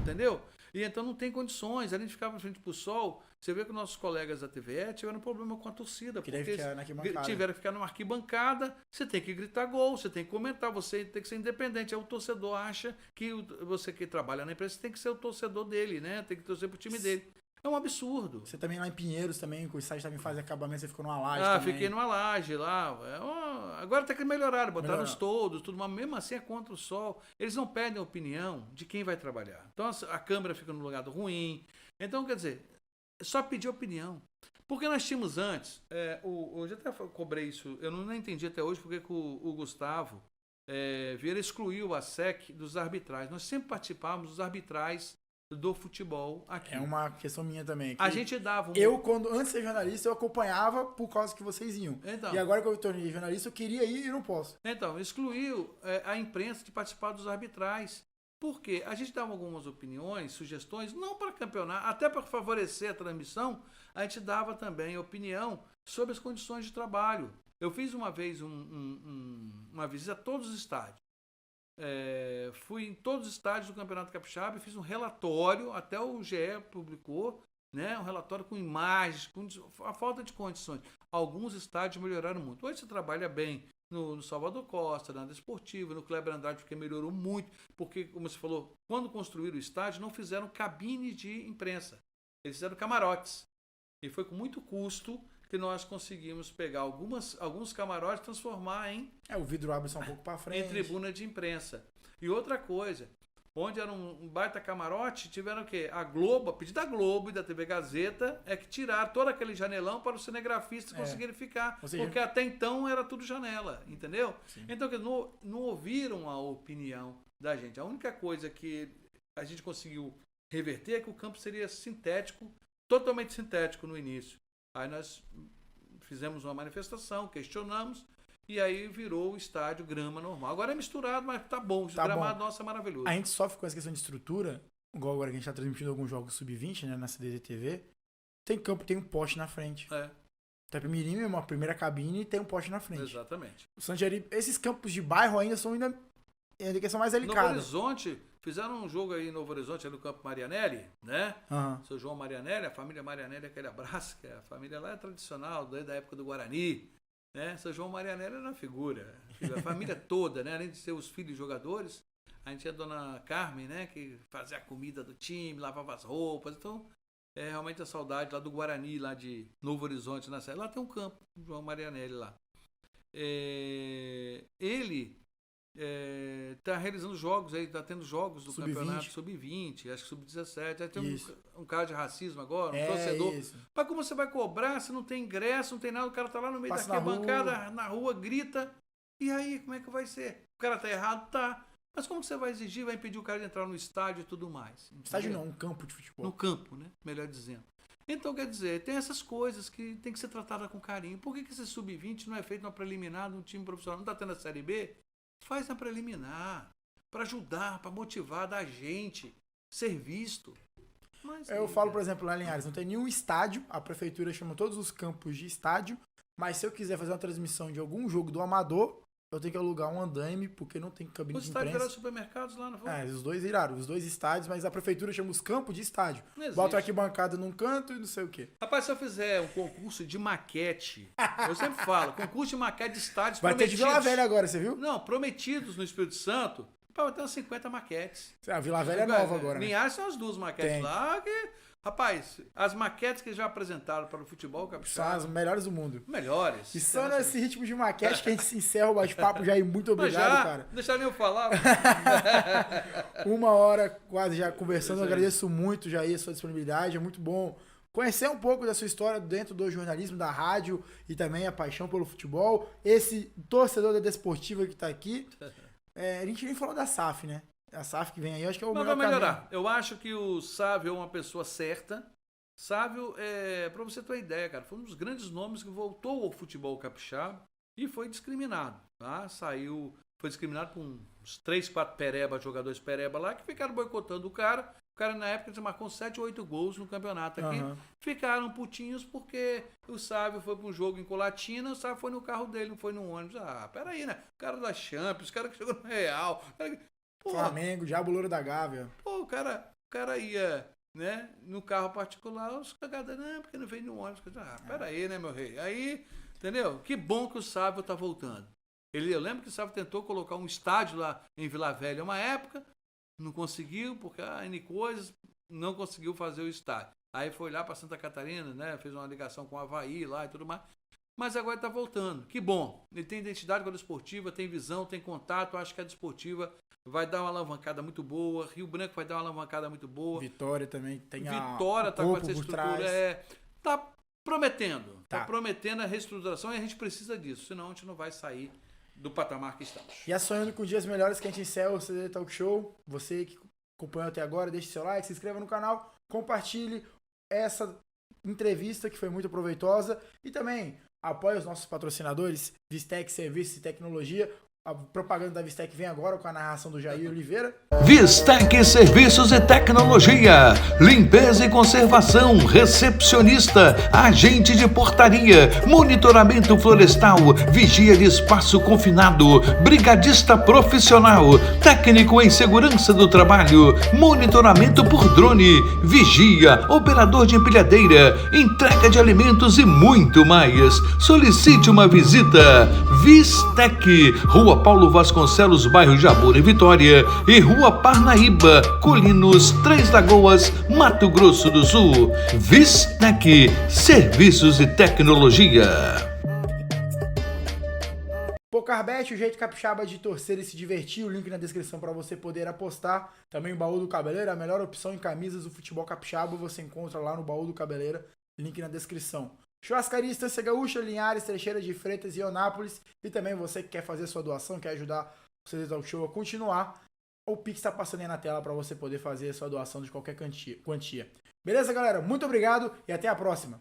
B: Entendeu? E então não tem condições. A gente ficava frente pro sol. Você vê que nossos colegas da TVE tiveram problema com a torcida. Porque tiveram que ficar numa arquibancada. Você tem que gritar gol, você tem que comentar, você tem que ser independente. Aí o torcedor acha que você que trabalha na empresa tem que ser o torcedor dele, né? Tem que torcer pro time dele. É um absurdo.
A: Você também lá em Pinheiros, também, com o estádio também faz acabamento, você ficou numa laje também.
B: Fiquei numa laje lá. Agora até que melhoraram, botaram os todos, tudo, mas mesmo assim é contra o sol. Eles não pedem a opinião de quem vai trabalhar. Então a câmera fica no lugar ruim. Então, quer dizer, só pedir opinião. Porque nós tínhamos antes, eu já até cobrei isso, eu não entendi até hoje porque que o Gustavo Vieira excluiu a SEC dos arbitrais. Nós sempre participávamos dos arbitrais do futebol aqui.
A: É uma questão minha também.
B: A gente dava
A: antes de ser jornalista, eu acompanhava por causa que vocês iam.
B: Então,
A: e agora que eu tornei jornalista, eu queria ir e não posso.
B: Então, excluiu a imprensa de participar dos arbitrais. Por quê? A gente dava algumas opiniões, sugestões, não para campeonato, até para favorecer a transmissão, a gente dava também opinião sobre as condições de trabalho. Eu fiz uma vez uma visita a todos os estádios. Fui em todos os estádios do Campeonato Capixaba e fiz um relatório, até o GE publicou, né, um relatório com imagens, com a falta de condições. Alguns estádios melhoraram muito. Hoje você trabalha bem no Salvador Costa, na Desportiva, no Kleber Andrade, porque melhorou muito, porque, como você falou, quando construíram o estádio, não fizeram cabines de imprensa, eles fizeram camarotes. E foi com muito custo que nós conseguimos pegar alguns camarotes e transformar em...
A: o vidro abre só um pouco para frente.
B: Em tribuna de imprensa. E outra coisa, onde era um baita camarote, tiveram o quê? A Globo, a pedido da Globo e da TV Gazeta, que tiraram todo aquele janelão para os cinegrafistas conseguirem ficar. Porque até então era tudo janela, entendeu? Sim. Então, não ouviram a opinião da gente. A única coisa que a gente conseguiu reverter é que o campo seria sintético, totalmente sintético no início. Aí nós fizemos uma manifestação, questionamos, e aí virou o estádio grama normal. Agora é misturado, mas tá bom. O gramado nosso é maravilhoso.
A: A gente sofre com essa questão de estrutura, igual agora que a gente tá transmitindo alguns jogos sub-20, né, na CDD TV. Tem campo, tem um poste na frente. Itapemirim é uma primeira cabine e tem um poste na frente.
B: Exatamente.
A: O Santieri, esses campos de bairro ainda são questão mais delicada.
B: Novo Horizonte, fizeram um jogo aí em Novo Horizonte, ali no Campo Marianelli, né? Seu João Marianelli, a família Marianelli, aquele abraço, que a família lá é tradicional, desde a época do Guarani. né? Seu João Marianelli era uma figura. A família toda, né? Além de ser os filhos jogadores, a gente tinha a dona Carmen, né? Que fazia a comida do time, lavava as roupas. Então, é realmente a saudade lá do Guarani, lá de Novo Horizonte, na Serra. Lá tem um campo, João Marianelli lá. Ele está realizando jogos aí, está tendo jogos do campeonato sub-20, acho que sub-17. Aí tem um caso de racismo agora, um torcedor. Isso. Mas como você vai cobrar se não tem ingresso, não tem nada, o cara tá lá no meio da arquibancada, na rua, grita. E aí, como é que vai ser? O cara tá errado? Tá. Mas como você vai exigir, vai impedir o cara de entrar no estádio e tudo mais? Entendeu?
A: Estádio não, um campo de futebol.
B: No campo, né? Melhor dizendo. Então, quer dizer, tem essas coisas que tem que ser tratadas com carinho. Por que esse sub-20 não é feito na preliminar de um time profissional? Não tá tendo a Série B? Faz na preliminar, para ajudar, para motivar, dar gente, ser visto. Mas,
A: eu falo, por exemplo, lá em Linhares, não tem nenhum estádio, a prefeitura chama todos os campos de estádio, mas se eu quiser fazer uma transmissão de algum jogo do amador, eu tenho que alugar um andaime, porque não tem cabine de imprensa.
B: Os estádios viraram supermercados lá, não foi?
A: Os dois viraram, os dois estádios, mas a prefeitura chama os campos de estádio. Bota aqui bancada num canto e não sei o quê.
B: Rapaz, se eu fizer um concurso de maquete, eu sempre falo, concurso de maquete de estádios
A: vai prometidos. Vai ter de Vila Velha agora, você viu?
B: Não, prometidos no Espírito Santo, vai ter umas 50 maquetes.
A: A Vila Velha é nova agora, né?
B: Linhares são as duas maquetes lá que... Rapaz, as maquetes que já apresentaram para o futebol capixaba...
A: São as melhores do mundo.
B: Melhores.
A: E só nesse ritmo de maquete que a gente se encerra o bate-papo, Jair. Muito obrigado, cara.
B: Não deixa nem eu falar.
A: 1 hora quase já conversando. Eu agradeço muito, Jair, a sua disponibilidade. É muito bom conhecer um pouco da sua história dentro do jornalismo, da rádio e também a paixão pelo futebol. Esse torcedor da Desportiva que está aqui. A gente nem falou da SAF, né? A SAF que vem aí, eu acho que é o melhor
B: vai melhorar.
A: caminho.
B: Eu acho que o Sávio é uma pessoa certa. Sávio, pra você ter uma ideia, cara, foi um dos grandes nomes que voltou ao futebol capixaba e foi discriminado, tá? Foi discriminado por uns 3, 4 jogadores pereba lá, que ficaram boicotando o cara. O cara, na época, marcou 7 ou 8 gols no campeonato aqui. Ficaram putinhos porque o Sávio foi para um jogo em Colatina, o Sávio foi no carro dele, não foi no ônibus. Peraí, né? O cara da Champions, o cara que chegou no Real...
A: Flamengo, Diabo Louro da Gávea.
B: O cara ia, né, no carro particular, os cagadas, não, porque não veio no ônibus. Peraí, né, meu rei? Aí, entendeu? Que bom que o Sávio tá voltando. Eu lembro que o Sávio tentou colocar um estádio lá em Vila Velha uma época, não conseguiu, porque N coisas, não conseguiu fazer o estádio. Aí foi lá para Santa Catarina, né, fez uma ligação com o Avaí lá e tudo mais. Mas agora está voltando. Que bom. Ele tem identidade com a Desportiva, tem visão, tem contato. Acho que a Desportiva vai dar uma alavancada muito boa. Rio Branco vai dar uma alavancada muito boa.
A: Vitória também tem
B: Vitória está com essa estrutura. Está prometendo.
A: Tá.
B: Está prometendo a reestruturação e a gente precisa disso. Senão a gente não vai sair do patamar que estamos.
A: E sonhando com dias melhores que a gente encerra o CDD Talk Show. Você que acompanhou até agora, deixe seu like, se inscreva no canal, compartilhe essa entrevista que foi muito proveitosa e também apoie os nossos patrocinadores, Vistec Serviços e Tecnologia. A propaganda da Vistec vem agora com a narração do Jair Oliveira.
C: Vistec Serviços e Tecnologia, limpeza e conservação, recepcionista, agente de portaria, monitoramento florestal, vigia de espaço confinado, brigadista profissional, técnico em segurança do trabalho, monitoramento por drone, vigia, operador de empilhadeira, entrega de alimentos e muito mais. Solicite uma visita. Vistec, Rua Paulo Vasconcelos, bairro Jabura e Vitória, e Rua Parnaíba, Colinos, Três Lagoas, Mato Grosso do Sul. Vistec, Serviços e Tecnologia.
A: Pocarbet, o jeito capixaba de torcer e se divertir. O link na descrição para você poder apostar. Também o Baú do Cabeleira, a melhor opção em camisas do futebol capixaba. Você encontra lá no Baú do Cabeleira. Link na descrição. Churrascaria Estância Gaúcha, Linhares, Teixeira de Freitas e Eunápolis. E também você que quer fazer sua doação, quer ajudar o CDD Talk Show a continuar. O Pix está passando aí na tela para você poder fazer a sua doação de qualquer quantia. Beleza, galera? Muito obrigado e até a próxima.